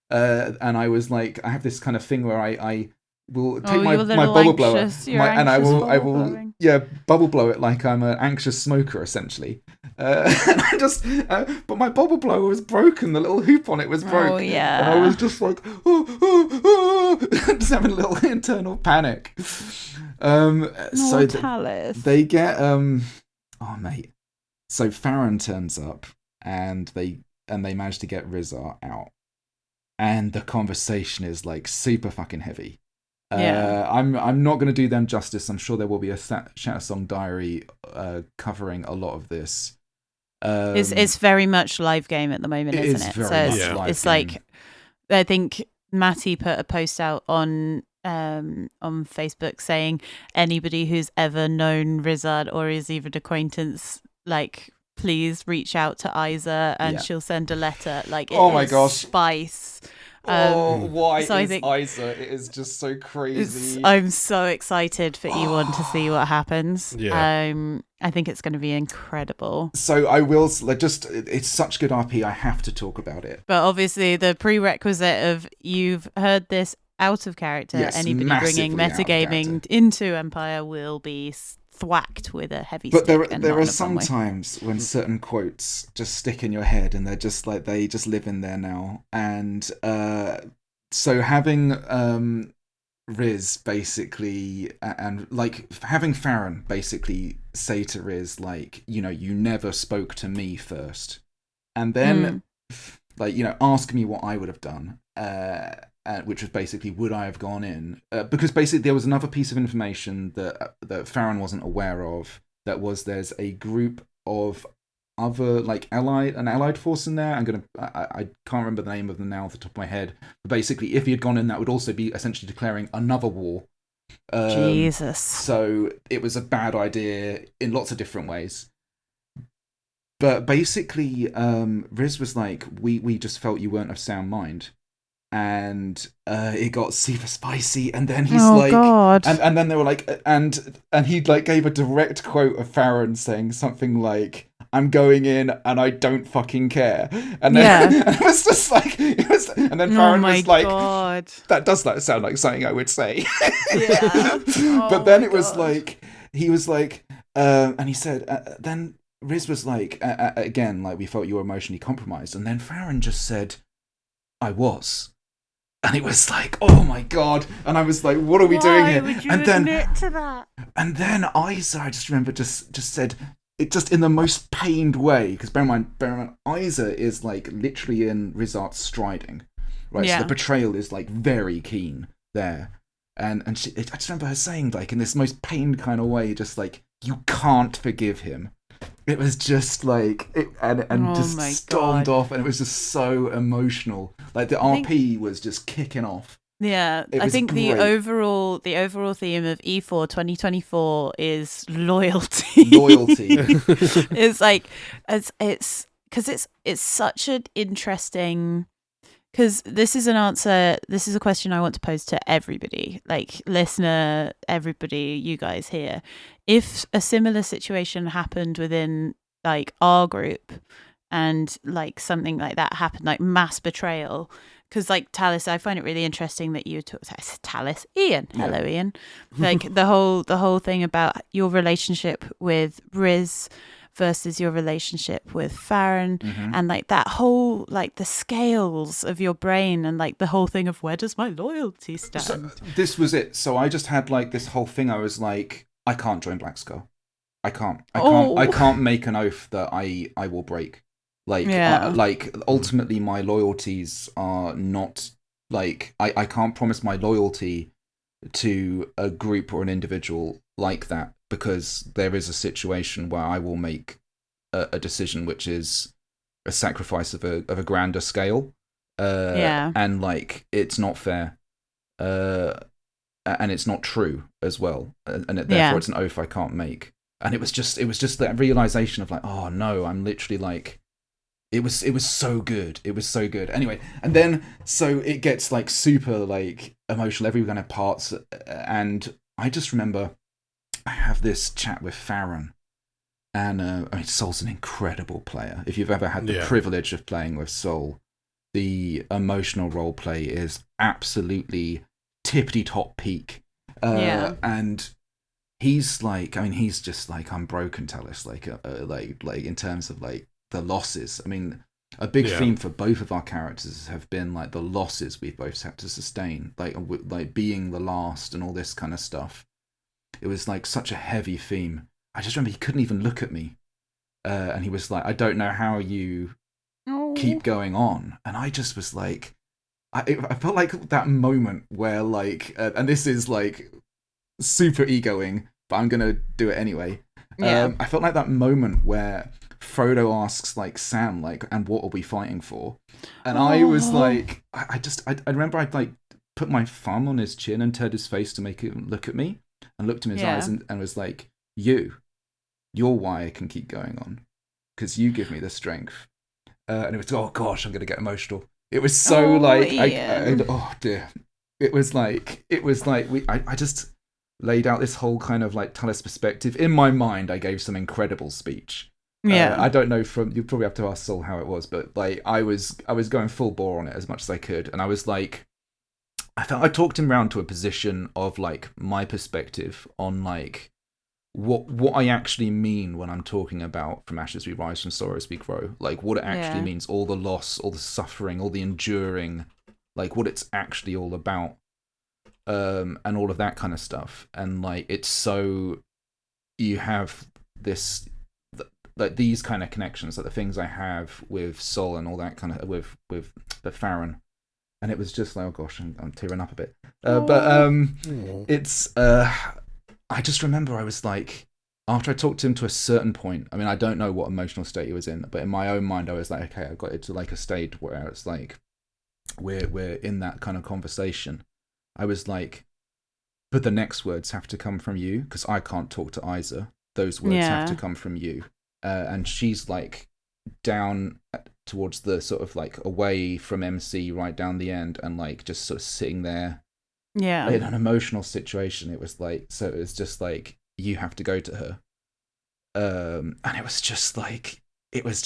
and I was like, I have this kind of thing where I will take my bubble blower, and I will bubble blow it like I'm an anxious smoker, essentially. And I just, but my bubble blower was broken. The little hoop on it was broke. Oh yeah. And I was just like, just having a little internal panic. So they get oh mate. So Farron turns up, and they manage to get Rizar out, and the conversation is, like, super fucking heavy. I'm not going to do them justice. I'm sure there will be a Shattersong Diary covering a lot of this. It's very much live game at the moment, isn't it? It's like, I think Matty put a post out on Facebook saying, anybody who's ever known Rizard or is even acquaintance, like, please reach out to Isa and she'll send a letter. Like, oh my gosh, spice. Why so is Isa? It is just so crazy. I'm so excited for E1 to see what happens. I think it's going to be incredible. So I will, like, it's such good RP, I have to talk about it. But obviously the prerequisite of, you've heard this out of character, anybody bringing metagaming into Empire will be thwacked with a heavy stick. But there are some times when certain quotes just stick in your head, and they're just like, they just live in there now. And so having Riz basically, and like having Farron basically say to Riz, like, you know, you never spoke to me first. And then, like, you know, ask me what I would have done, which was basically, would I have gone in? Because basically there was another piece of information that Farron wasn't aware of, there's a group of other, like, allied force in there. I can't remember the name of them now off the top of my head. But basically, if he had gone in, that would also be essentially declaring another war. Jesus. So it was a bad idea in lots of different ways. But basically, Riz was like, we just felt you weren't of sound mind. And it got super spicy, and then he's God. and then they were like, and he like gave a direct quote of Farron saying something like, "I'm going in and I don't fucking care." And then and it was just like, and then Farron was like, God. "That does sound like something I would say." Yeah. But then it was like, he was like, and he said, then Riz was like, again, like, we felt you were emotionally compromised, and then Farron just said, "I was." And it was like, oh my God. And I was like, what are we doing here? Why would you and admit to that? And then Isa, I just remember, just said it just in the most pained way. Because bear in mind, Isa is like literally in Rizart's striding. Right? Yeah. So the betrayal is like very keen there. And I just remember her saying, like, in this most pained kind of way, just like, you can't forgive him. It was just like, just stormed off, and it was just so emotional. Like, the RP was just kicking off. Yeah, I think great. the overall theme of E4 2024 is loyalty. Loyalty. It's like, it's because it's such an interesting. Because this is a question I want to pose to everybody, like, listener, everybody, you guys here. If a similar situation happened within, like, our group, and, like, something like that happened, like mass betrayal, because, like, Talis, I find it really interesting that you talk to Talis, Ian. Yeah. Hello, Ian. Like, the whole thing about your relationship with Riz versus your relationship with Farron, and like that whole, like, the scales of your brain, and like the whole thing of, where does my loyalty stand? So, this was it. So I just had like this whole thing. I was like, I can't join Black Skull. I can't make an oath that I will break. Like, like, ultimately my loyalties are not, like, I can't promise my loyalty to a group or an individual like that, because there is a situation where I will make a decision which is a sacrifice of a grander scale, and like, it's not fair, and it's not true as well, and therefore it's an oath I can't make. And it was just that realization of like, oh no, I'm literally like, it was so good. It was so good. Anyway, and then so it gets like super like emotional, every kind of parts, and I just remember I have this chat with Farron, and I mean, Sol's an incredible player. If you've ever had the privilege of playing with Sol, the emotional role play is absolutely tippity top peak. And he's like, I mean, he's just like unbroken, Talis, like in terms of like the losses. I mean, a big theme for both of our characters have been like the losses we've both had to sustain, like being the last and all this kind of stuff. It was like such a heavy theme. I just remember he couldn't even look at me, and he was like, I don't know how you keep going on. And I just was like, I felt like that moment where like, and this is like super egoing, but I'm gonna do it anyway. I felt like that moment where Frodo asks like Sam, like, and what are we fighting for? And I was like, I remember I'd like put my thumb on his chin and turned his face to make him look at me, and looked in his eyes and was like, you're why I can keep going on, because you give me the strength. And it was, oh gosh, I'm gonna get emotional. It was so like, oh dear. It was like I just laid out this whole kind of like Talis perspective. In my mind, I gave some incredible speech. I don't know, you probably have to ask Sol how it was, but like I was going full bore on it as much as I could, and I was like, I felt I talked him round to a position of like my perspective on like what I actually mean when I'm talking about from ashes we rise, from sorrows we grow, like what it actually means, all the loss, all the suffering, all the enduring, like what it's actually all about, and all of that kind of stuff. And like, it's so, you have this, like these kind of connections, like the things I have with Sol and all that kind of with the Farron, and it was just like, oh gosh, I'm tearing up a bit. It's I just remember I was like, after I talked to him to a certain point, I mean, I don't know what emotional state he was in, but in my own mind, I was like, okay, I got it to like a state where it's like we're in that kind of conversation. I was like, but the next words have to come from you because I can't talk to Isa. Those words have to come from you. And she's like down towards the sort of like away from MC right down the end and like just sort of sitting there. Yeah. In an emotional situation. It was like, so it was just like, you have to go to her. And it was just like, it was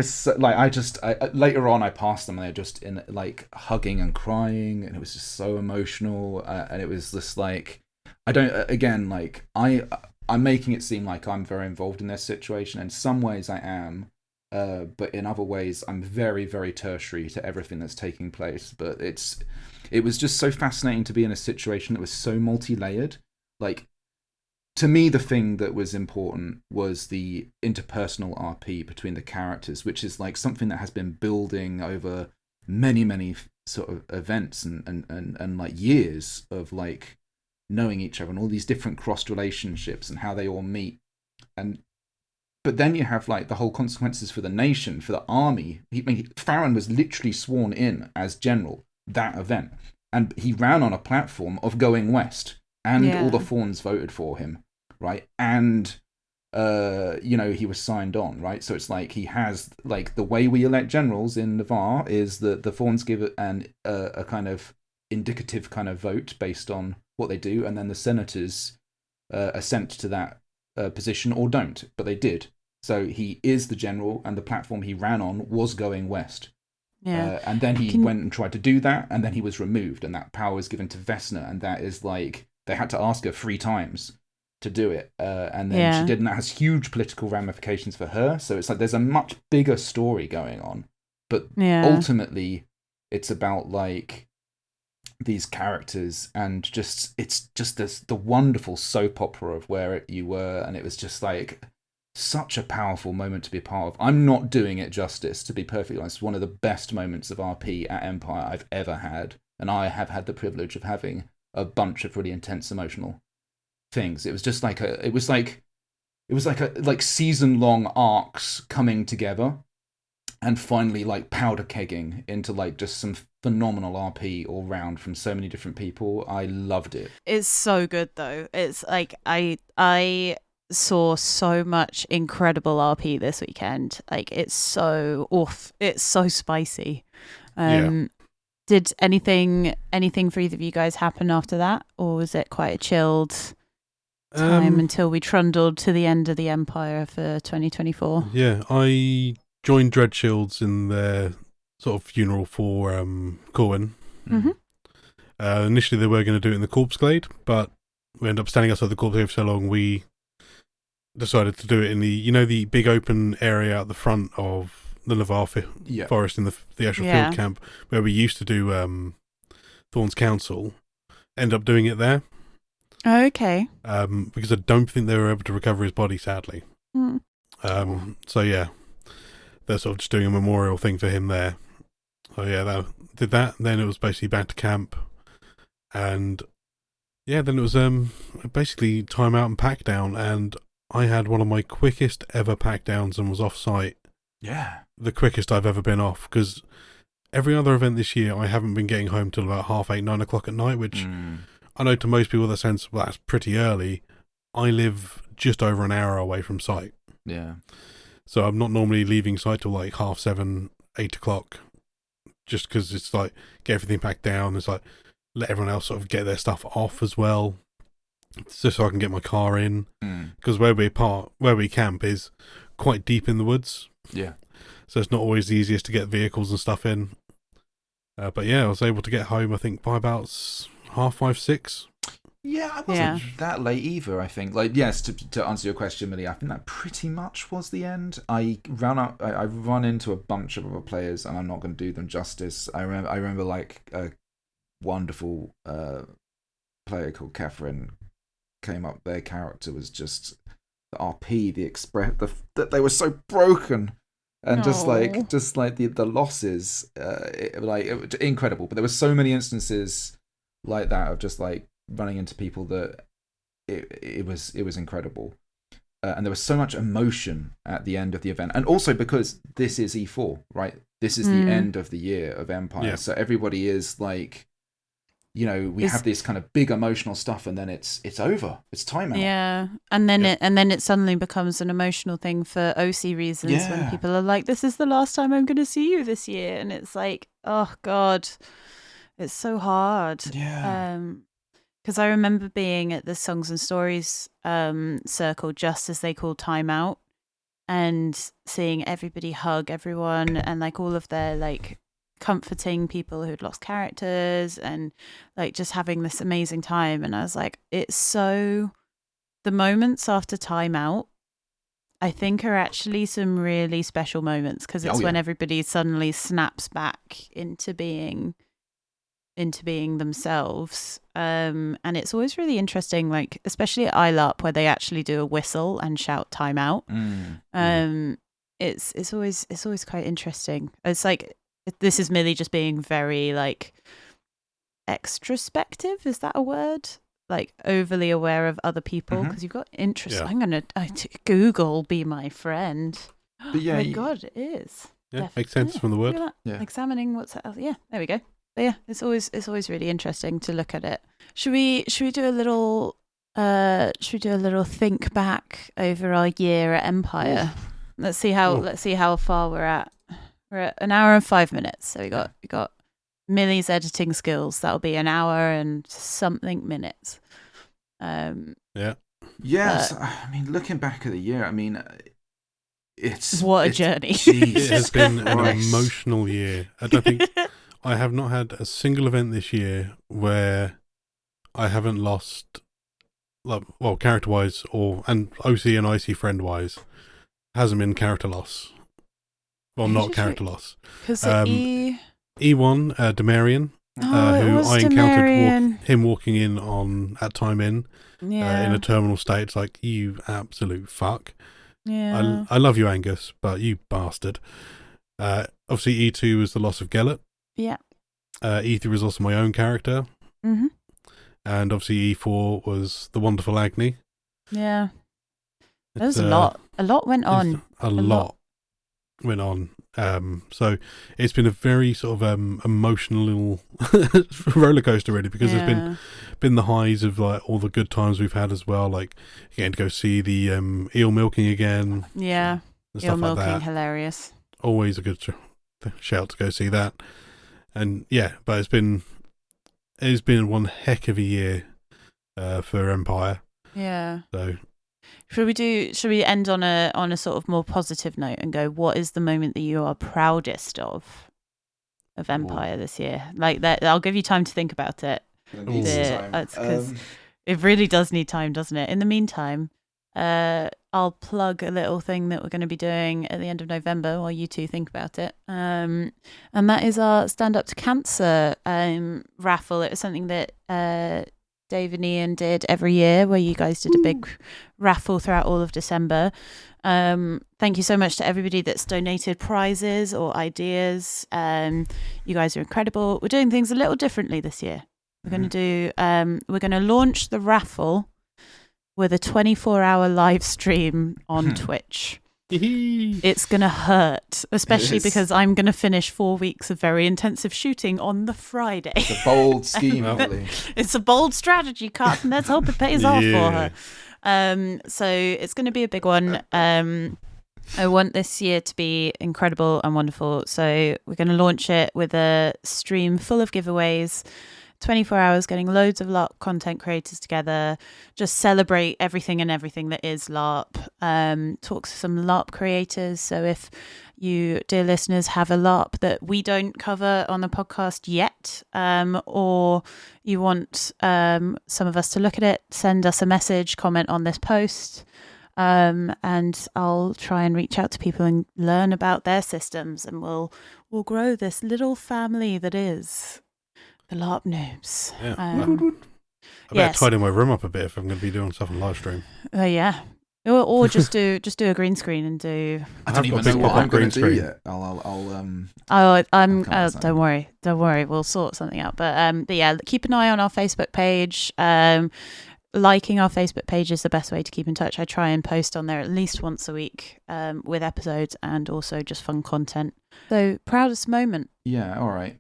so, like, I later on I passed them and they're just in like hugging and crying and it was just so emotional. And it was just like, I don't, again, like I'm making it seem like I'm very involved in this situation. In some ways I am, but in other ways I'm very, very tertiary to everything that's taking place. But it was just so fascinating to be in a situation that was so multi-layered. Like, to me, the thing that was important was the interpersonal RP between the characters, which is like something that has been building over many, many sort of events and like years of like knowing each other and all these different crossed relationships and how they all meet. But then you have like the whole consequences for the nation, for the army. Farron was literally sworn in as general that event, and he ran on a platform of going west, and all the Fawns voted for him, right? And he was signed on, right? So it's like he has like the way we elect generals in Navarre is that the Fawns give a kind of indicative kind of vote based on what they do, and then the senators assent to that position or don't, but they did. So he is the general, and the platform he ran on was going west. Yeah. And then he went and tried to do that, and then he was removed, and that power was given to Vesna, and that is like, they had to ask her 3 times to do it. And then she did, and that has huge political ramifications for her. So it's like there's a much bigger story going on. But ultimately, it's about like these characters and just it's just the wonderful soap opera of where you were, and it was just like such a powerful moment to be a part of. I'm not doing it justice, to be perfectly honest. One of the best moments of RP at Empire I've ever had, and I have had the privilege of having a bunch of really intense emotional things. It was just like it was like season long arcs coming together and finally like powder kegging into like just some phenomenal RP all round from so many different people. I loved it. It's so good though. It's like I saw so much incredible RP this weekend. Like it's so spicy. Did anything for either of you guys happen after that, or was it quite a chilled time until we trundled to the end of the Empire for 2024? Yeah, I joined Dread Shields in their sort of funeral for Corwin. Mm-hmm. Initially, they were going to do it in the Corpse Glade, but we ended up standing outside the Corpse Glade for so long, we decided to do it in the big open area at the front of the Navarre forest in the actual field camp where we used to do Thorn's Council. End up doing it there. Oh, okay. Because I don't think they were able to recover his body, sadly. Mm. So yeah, they're sort of just doing a memorial thing for him there. So yeah, did that. Then it was basically back to camp, and yeah, then it was basically time out and pack down, and I had one of my quickest ever pack downs and was off site. Yeah, the quickest I've ever been off, because every other event this year I haven't been getting home till about 8:30, 9 o'clock at night, which I know to most people that sounds, well, that's pretty early. I live just over an hour away from site. Yeah. So I'm not normally leaving site till like 7:30, 8 o'clock, just because it's like get everything packed down. It's like let everyone else sort of get their stuff off as well, just so I can get my car in. Because where we camp is quite deep in the woods. Yeah. So it's not always the easiest to get vehicles and stuff in. But yeah, I was able to get home, I think, by about 5:30, 6. Yeah, I wasn't that late either, I think. Like, yes, to answer your question, Millie, I think that pretty much was the end. I run into a bunch of other players, and I'm not going to do them justice. I remember like a wonderful player called Catherine came up. Their character was just the RP, the express, that they were so broken, and just like the losses, incredible. But there were so many instances like that of just like running into people that it was incredible. And there was so much emotion at the end of the event. And also because this is E4, right? This is the end of the year of Empire. Yeah. So everybody is like, we have this kind of big emotional stuff, and then it's over. It's time out. Yeah. And then it suddenly becomes an emotional thing for OC reasons when people are like, this is the last time I'm going to see you this year. And it's like, oh God, it's so hard. Yeah. Because I remember being at the Songs and Stories circle just as they called time out, and seeing everybody hug everyone, and like all of their like comforting people who'd lost characters, and like just having this amazing time. And I was like, it's so, the moments after time out, I think, are actually some really special moments, because it's when everybody suddenly snaps back into being themselves. And it's always really interesting, like especially at ILARP, where they actually do a whistle and shout time out. It's always quite interesting. It's like, this is Millie just being very like extrospective, is that a word? Like overly aware of other people, because you've got interest. I'm gonna Google be my friend. But yeah, oh my God, it is. Makes sense from the word. Examining what's there we go. But yeah, it's always really interesting to look at it. Should we do a little think back over our year at Empire? Let's see how far we're at. We're at an hour and 5 minutes. So we got Millie's editing skills. That'll be an hour and something minutes. Yes, I mean, looking back at the year, I mean, it's a journey. It has been an emotional year. I don't think I have not had a single event this year where I haven't lost, well, character-wise and OC and IC friend-wise, hasn't been character loss. Well, not character loss. Because E1, Demarian, who I encountered him walking in at time in a terminal state. It's like, you absolute fuck. Yeah. I love you, Angus, but you bastard. Obviously, E2 was the loss of Gellert. Yeah. E3 was also my own character. Mm-hmm. And obviously E4 was the wonderful Agni. Yeah. There was a lot. A lot went on. A lot went on. So it's been a very sort of emotional little roller coaster, really, because there's been the highs of like all the good times we've had as well, like getting to go see the eel milking again. Yeah. Eel milking, like hilarious. Always a good shout to go see that. And but it's been one heck of a year for Empire. Yeah. So should we end on a sort of more positive note and go, what is the moment that you are proudest of Empire this year? Like that, I'll give you time to think about it. Because it really does need time, doesn't it? In the meantime, I'll plug a little thing that we're going to be doing at the end of November while you two think about it. And that is our Stand Up to Cancer raffle. It was something that Dave and Ian did every year, where you guys did a big raffle throughout all of December. Thank you so much to everybody that's donated prizes or ideas. You guys are incredible. We're doing things a little differently this year. We're going to launch the raffle with a 24-hour live stream on Twitch. It's going to hurt, especially because I'm going to finish 4 weeks of very intensive shooting on the Friday. It's a bold scheme, Millie. It's a bold strategy, Kat, and let's hope it pays off for her. So it's going to be a big one. I want this year to be incredible and wonderful. So we're going to launch it with a stream full of giveaways. 24 hours, getting loads of LARP content creators together, just celebrate everything that is LARP. Talk to some LARP creators. So if you, dear listeners, have a LARP that we don't cover on the podcast yet, or you want some of us to look at it, send us a message, comment on this post, and I'll try and reach out to people and learn about their systems, and we'll grow this little family that is the LARP noobs. Yeah. I better tidy my room up a bit if I'm going to be doing stuff on live stream. Yeah. or just do a green screen and do. I don't I've got even a big know what pop-up I'm going green to do screen. yet. I'll I'm. come up with something. Don't worry. We'll sort something out. But yeah, keep an eye on our Facebook page. Liking our Facebook page is the best way to keep in touch. I try and post on there at least once a week with episodes and also just fun content. So, proudest moment. Yeah, all right.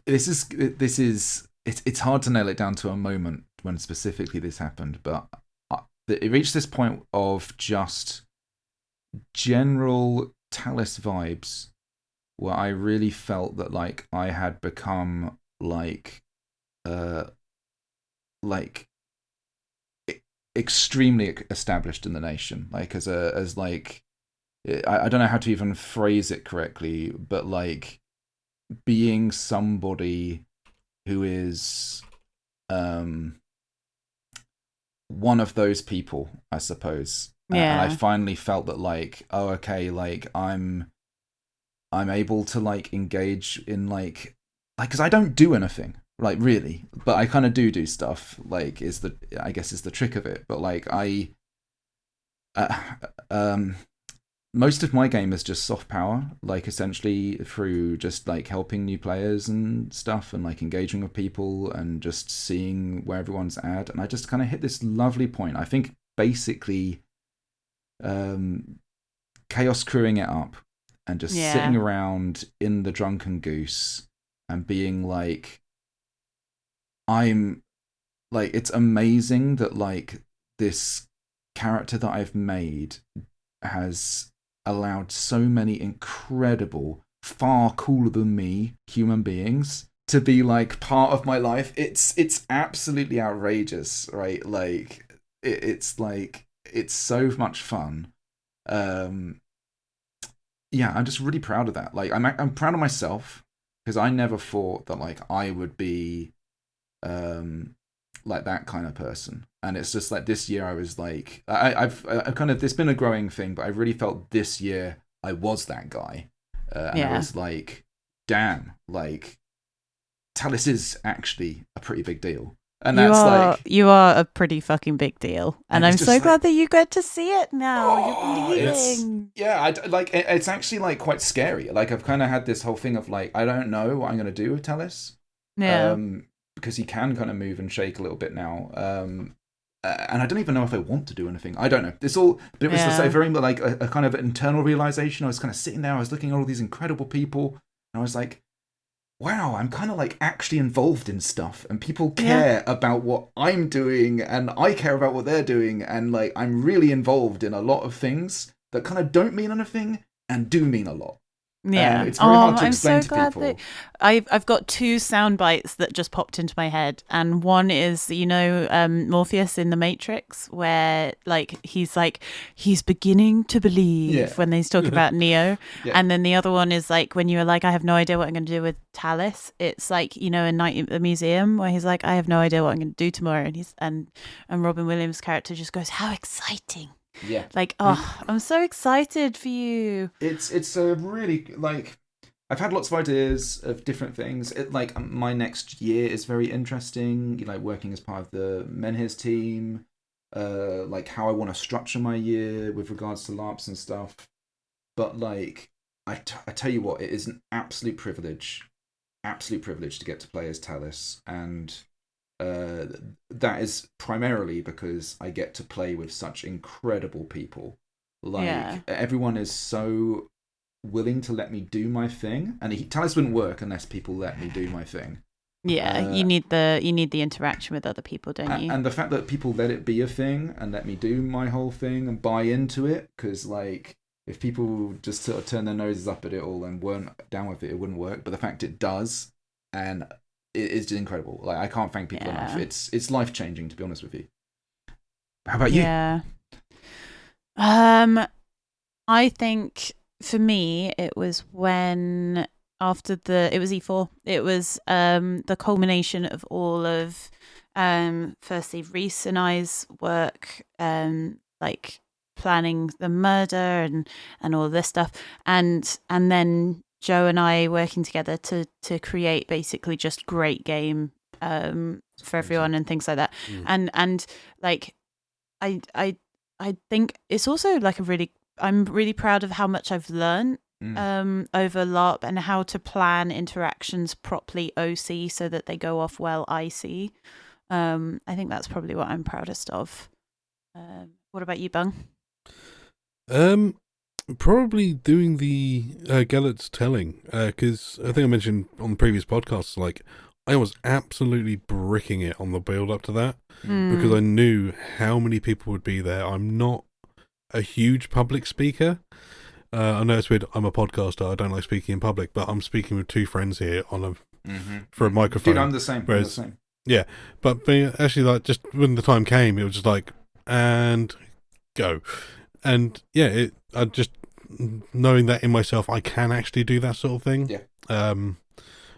It's hard to nail it down to a moment when specifically this happened, but it reached this point of just general Talus vibes where I really felt that like I had become extremely established in the nation, like as I don't know how to even phrase it correctly, but like being somebody who is one of those people, I suppose. Yeah. And I finally felt that like, oh, okay, like I'm able to like engage in like because I don't do anything like really, but I kind of do stuff. Like I guess is the trick of it. But like most of my game is just soft power, like essentially through just like helping new players and stuff and like engaging with people and just seeing where everyone's at. And I just kind of hit this lovely point. I think basically chaos crewing it up and just sitting around in the Drunken Goose and being like, I'm like, it's amazing that like this character that I've made has allowed so many incredible, far cooler than me human beings to be like part of my life. It's absolutely outrageous, right? Like it's like it's so much fun. Yeah, I'm just really proud of that. Like I'm proud of myself because I never thought that like I would be like that kind of person. And it's just like this year I was like I've kind of, it's been a growing thing, but I really felt this year I was that guy. And I was like, damn, like Talus is actually a pretty big deal. And you are a pretty fucking big deal, and I'm so glad that you get to see it now. You're leaving. It's actually like quite scary. Like I've kind of had this whole thing of like I don't know what I'm gonna do with Talus. Yeah. Because he can kind of move and shake a little bit now. And I don't even know if I want to do anything. I don't know. But it was just a very like a kind of internal realization. I was kind of sitting there. I was looking at all these incredible people, and I was like, wow, I'm kind of like actually involved in stuff, and people care about what I'm doing, and I care about what they're doing, and like I'm really involved in a lot of things that kind of don't mean anything and do mean a lot. Yeah, it's very hard to explain I'm so glad to people. I've got two sound bites that just popped into my head, and one is Morpheus in the Matrix, where he's beginning to believe when they talk about Neo, and then the other one is like when you're like, I have no idea what I'm going to do with Talus. It's like in Night at the Museum where he's like, I have no idea what I'm going to do tomorrow, and Robin Williams' character just goes, how exciting. Yeah. Like, I'm so excited for you. It's a really like I've had lots of ideas of different things. Like my next year is very interesting. Like working as part of the Menhirs team, like how I want to structure my year with regards to LARPs and stuff. But like I tell you what, it is an absolute privilege to get to play as Talus, and that is primarily because I get to play with such incredible people. Like everyone is so willing to let me do my thing, and Talus wouldn't work unless people let me do my thing. Yeah, you need the interaction with other people, don't you? And the fact that people let it be a thing and let me do my whole thing and buy into it, because like if people just sort of turn their noses up at it all and weren't down with it, it wouldn't work. But the fact it does, and it is just incredible. Like I can't thank people enough. It's life changing, to be honest with you. How about you? Yeah. I think for me it was when after it was E4. It was the culmination of all of firstly Reese and I's work, like planning the murder and all this stuff, and then Joe and I working together to create basically just great game for everyone and things like that. And like I I think it's also like I'm really proud of how much I've learned over LARP and how to plan interactions properly OC so that they go off well IC. I think that's probably what I'm proudest of. What about you, Bung? Probably doing the Gellert's telling, because I think I mentioned on the previous podcasts, like, I was absolutely bricking it on the build up to that because I knew how many people would be there. I'm not a huge public speaker. I know it's weird. I'm a podcaster. I don't like speaking in public, but I'm speaking with two friends here on for a microphone. Dude, I'm the same. Whereas, I'm the same. Yeah, but actually, like, just when the time came, it was just like, and go, and yeah, I just knowing that in myself, I can actually do that sort of thing. Yeah.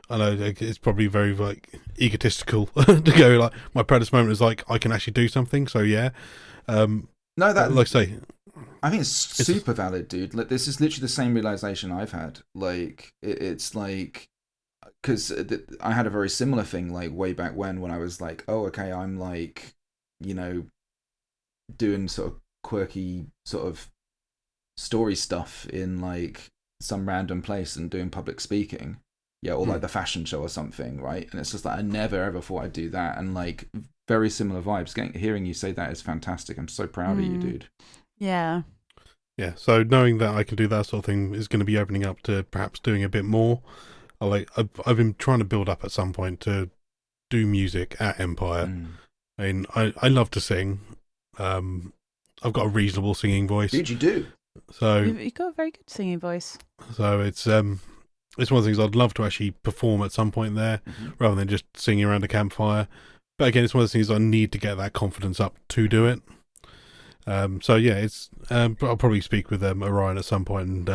I know it's probably very like egotistical to go like my proudest moment is like I can actually do something. So yeah. No, that like I say, I think it's super valid, dude. Like, this is literally the same realization I've had. Like, it's like, because I had a very similar thing, like, way back when I was like, oh, okay, I'm like, you know, doing sort of quirky sort of story stuff in like some random place and doing public speaking. Yeah, or like the fashion show or something, right? And it's just like, I never ever thought I'd do that. And like, very similar vibes. Hearing you say that is fantastic. I'm so proud of you, dude. Yeah. Yeah, so knowing that I can do that sort of thing is going to be opening up to perhaps doing a bit more. I've been trying to build up at some point to do music at Empire. I mean, I love to sing. I've got a reasonable singing voice. Dude, you do. So you've got a very good singing voice. So it's one of the things I'd love to actually perform at some point there, rather than just singing around a campfire. But again, it's one of the things I need to get that confidence up to do it. So yeah, it's I'll probably speak with Orion at some point, and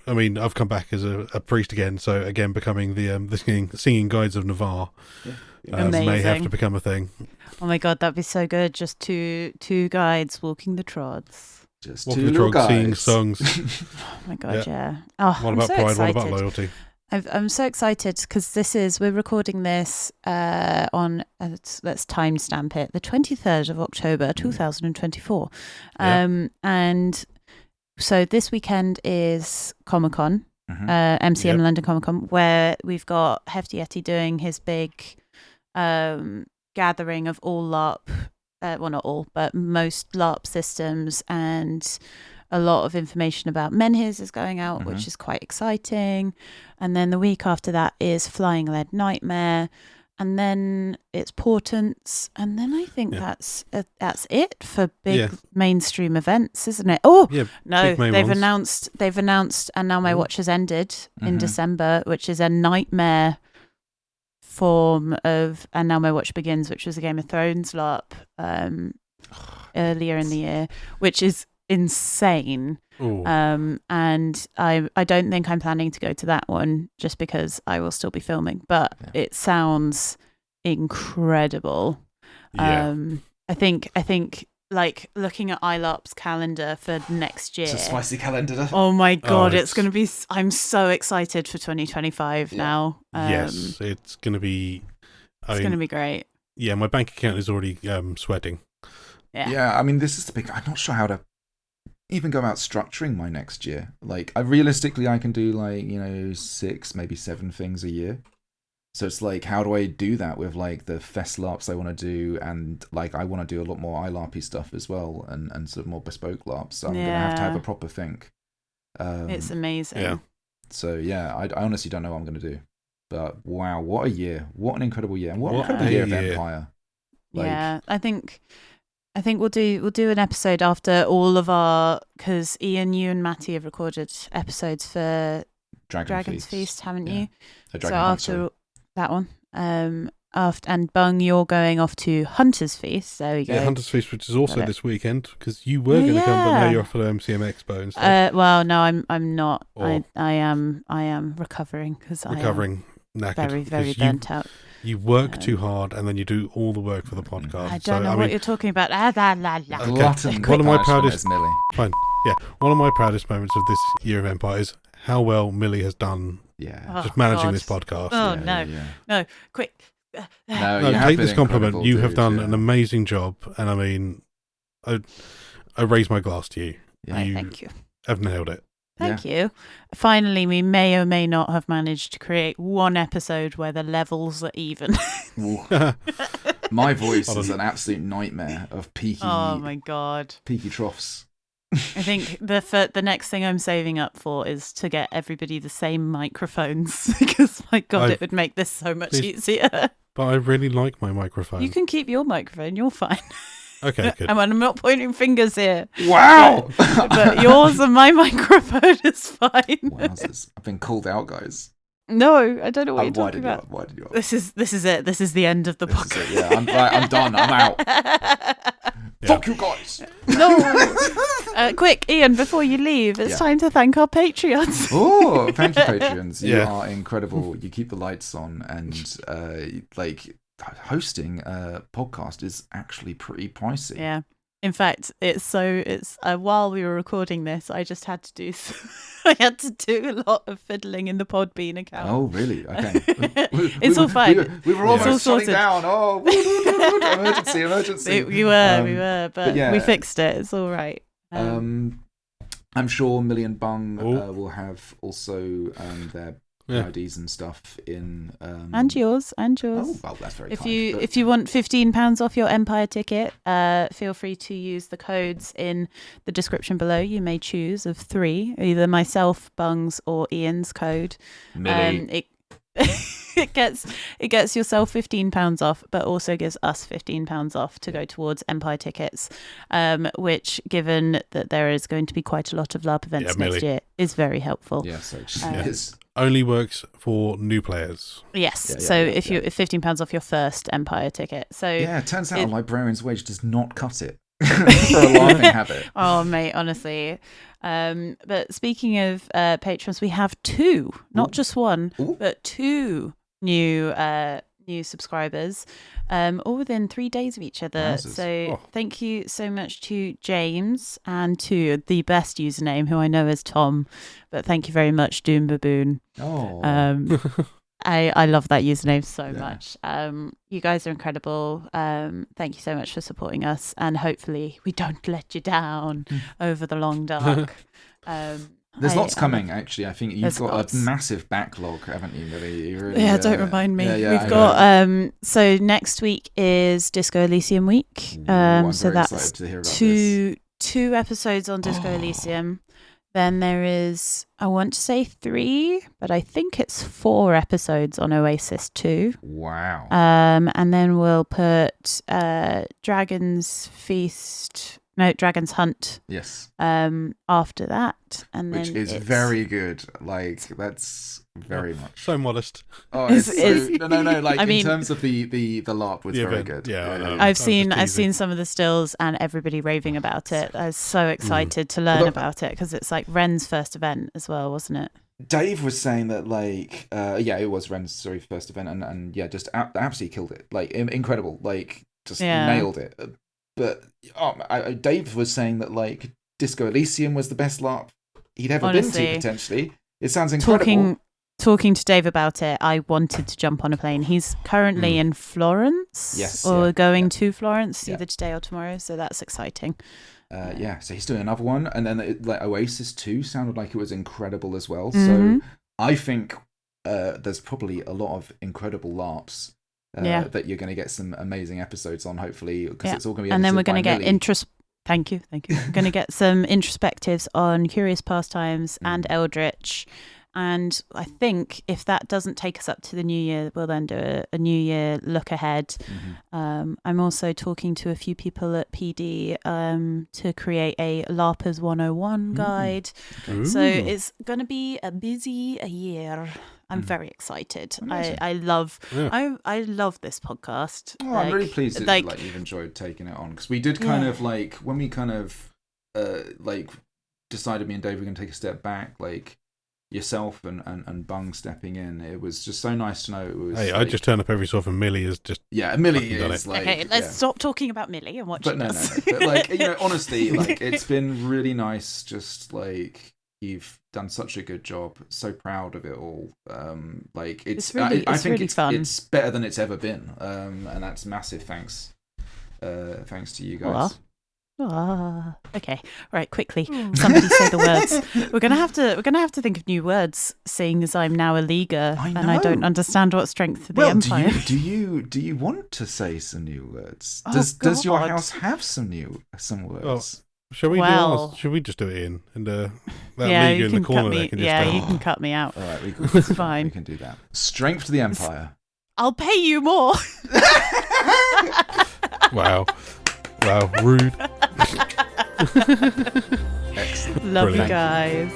I mean, I've come back as a priest again, so again becoming the singing guides of Navarre may have to become a thing. Oh my god, that'd be so good! Just two guides walking the trods. Just walking the trods, singing songs. Oh my god, yeah. Oh, what about pride? What about loyalty? I'm so excited because we're recording this on, let's timestamp it, the 23rd of October 2024. And so this weekend is Comic-Con, MCM London Comic-Con, where we've got Hefty Yeti doing his big gathering of all LARP, well, not all, but most LARP systems, and a lot of information about Menhirs is going out, which is quite exciting. And then the week after that is Flying Lead Nightmare, and then it's Portents, and then I think that's it for big mainstream events, isn't it? Oh no, they've announced, and Now My Watch has ended in December, which is a nightmare form of And Now My Watch Begins, which was a Game of Thrones LARP earlier in the year, which is insane. And I don't think I'm planning to go to that one just because I will still be filming, but it sounds incredible. I think like looking at iLARP's calendar for next year, it's a spicy calendar. Oh my god, it's going to be, I'm so excited for 2025 now. Yes, it's going to be, it's going to be great. Yeah, my bank account is already sweating. Yeah, I mean, this is the big, I'm not sure how to even go about structuring my next year. Like, I can do like, 6, maybe 7 things a year. So it's like, how do I do that with like the fest LARPs I want to do, and like I want to do a lot more iLARPy stuff as well, and sort of more bespoke LARPs. So I'm gonna have a proper think. It's amazing. Yeah. So yeah, I honestly don't know what I'm gonna do, but wow, what a year! What an incredible year! And what an incredible year of Empire. Like, yeah, I think we'll do an episode after all of our, because Ian, you and Matty have recorded episodes for Dragon's Feast, haven't you? So after that one, and Bung, you're going off to Hunter's Feast. There we go. Yeah, Hunter's Feast, which is also this weekend, because you were going to come, but now you're off for the MCM Expo and stuff. Well, no, I'm not. I am recovering because I am knackered, very, very burnt out. You work too hard, and then you do all the work for the podcast. I don't know what you're talking about. One of my proudest, Millie. Fine. Yeah, one of my proudest moments of this year of Empire is how well Millie has done. Yeah, just managing this podcast. Oh no, quick. No, take this compliment. You have done an amazing job, and I mean, I raise my glass to you. Right, thank you. Have nailed it. Thank you. Finally, we may or may not have managed to create one episode where the levels are even. My voice is an absolute nightmare of peaky. Oh my god. Peaky troughs. I think the next thing I'm saving up for is to get everybody the same microphones because my god, it would make this so much easier. But I really like my microphone. You can keep your microphone. You're fine. Okay, good. I'm not pointing fingers here. Wow! But yours and my microphone is fine. Wowzers. I've been called out, guys. No, I don't know what you're talking about. Why did you? This is it. This is the end of the podcast. Yeah, I'm done. I'm out. Yeah. Fuck you guys. No. Quick, Ian, before you leave, it's time to thank our Patreons. Oh, thank you, Patreons. You are incredible. You keep the lights on, and hosting a podcast is actually pretty pricey. Yeah. In fact, it's while we were recording this, I just had to do I had to do a lot of fiddling in the Podbean account. Oh, really? Okay. It's all fine. We were almost shutting down. Oh, emergency. We were, but we fixed it. It's all right. I'm sure Millie and Bung will have also their IDs and stuff in and yours. Oh, well, that's very kind. If you want £15 off your Empire ticket, feel free to use the codes in the description below. You may choose of 3, either myself, Bung's, or Ian's code. Millie. It gets yourself £15 off, but also gives us £15 off to go towards Empire tickets, which, given that there is going to be quite a lot of LARP events next year, is very helpful. Yes, it only works for new players. Yes, if you're £15 off your first Empire ticket. So it turns out a librarian's wage does not cut it for a laughing habit. Oh, mate, honestly. But speaking of patrons, we have 2, not just 1, but 2 new subscribers, all within 3 days of each other. Wowzers. So thank you so much to James and to the best username, who I know is Tom, but thank you very much, Doom Baboon. I love that username so much. You guys are incredible. Thank you so much for supporting us, and hopefully we don't let you down over the long dark. There's lots coming, actually. I think you've got a massive backlog, haven't you, Millie? You really, don't remind me. We've got so next week is Disco Elysium week. So that's two episodes on Disco Elysium. Then there is, I want to say 3, but I think it's 4 episodes on Oasis 2. Wow. And then we'll put Dragon's Hunt. Yes. After that, and which then is very good. Like, that's very much so modest. Oh, no. Like, I mean, in terms of the LARP was very good. Yeah. I've seen some of the stills and everybody raving about it. I was so excited to learn about it because it's like Ren's first event as well, wasn't it? Dave was saying that, like, it was Ren's first event, and just absolutely killed it. Like, incredible. Like, just nailed it. But Dave was saying that, like, Disco Elysium was the best LARP he'd ever been to, potentially. It sounds incredible. Talking to Dave about it, I wanted to jump on a plane. He's currently in Florence. Yes. Or going to Florence either today or tomorrow, so that's exciting. So he's doing another one. And then Oasis 2 sounded like it was incredible as well. So I think there's probably a lot of incredible LARPs that you're going to get some amazing episodes on, hopefully, because it's all going to be. And then we're going to get Thank you. We're going to get some introspectives on Curious Pastimes and Eldritch. And I think if that doesn't take us up to the new year, we'll then do a new year look ahead. I'm also talking to a few people at PD to create a LARPers 101 guide. So it's going to be a busy year. I'm very excited. I love this podcast. Oh, I'm really pleased that you've enjoyed taking it on, because we did kind of like, when we kind of decided me and Dave were going to take a step back, like yourself and Bung stepping in, it was just so nice to know it was. Hey, I just turn up every so often. Millie is just Millie is like. Okay, let's stop talking about Millie and watch. But no. But like, honestly, like, it's been really nice. Just like, you've done such a good job. So proud of it all. It's really, I think it's fun. It's better than it's ever been. And that's massive thanks. Thanks to you guys. Okay, right. Quickly, somebody say the words. We're gonna have to think of new words, seeing as I'm now a Liga I and I don't know. understand what strength of the Well, empire. do you want to say some new words? Oh, Does your God. house have some words? Shall we Well- do ours? Should we just do it in? And that Yeah, Liga you in the can corner cut there me. can just Yeah, go, you can cut me out. All right, It's fine. We can do that. Strength of the empire. I'll pay you more. Wow, rude. Excellent. Love you Brilliant. guys.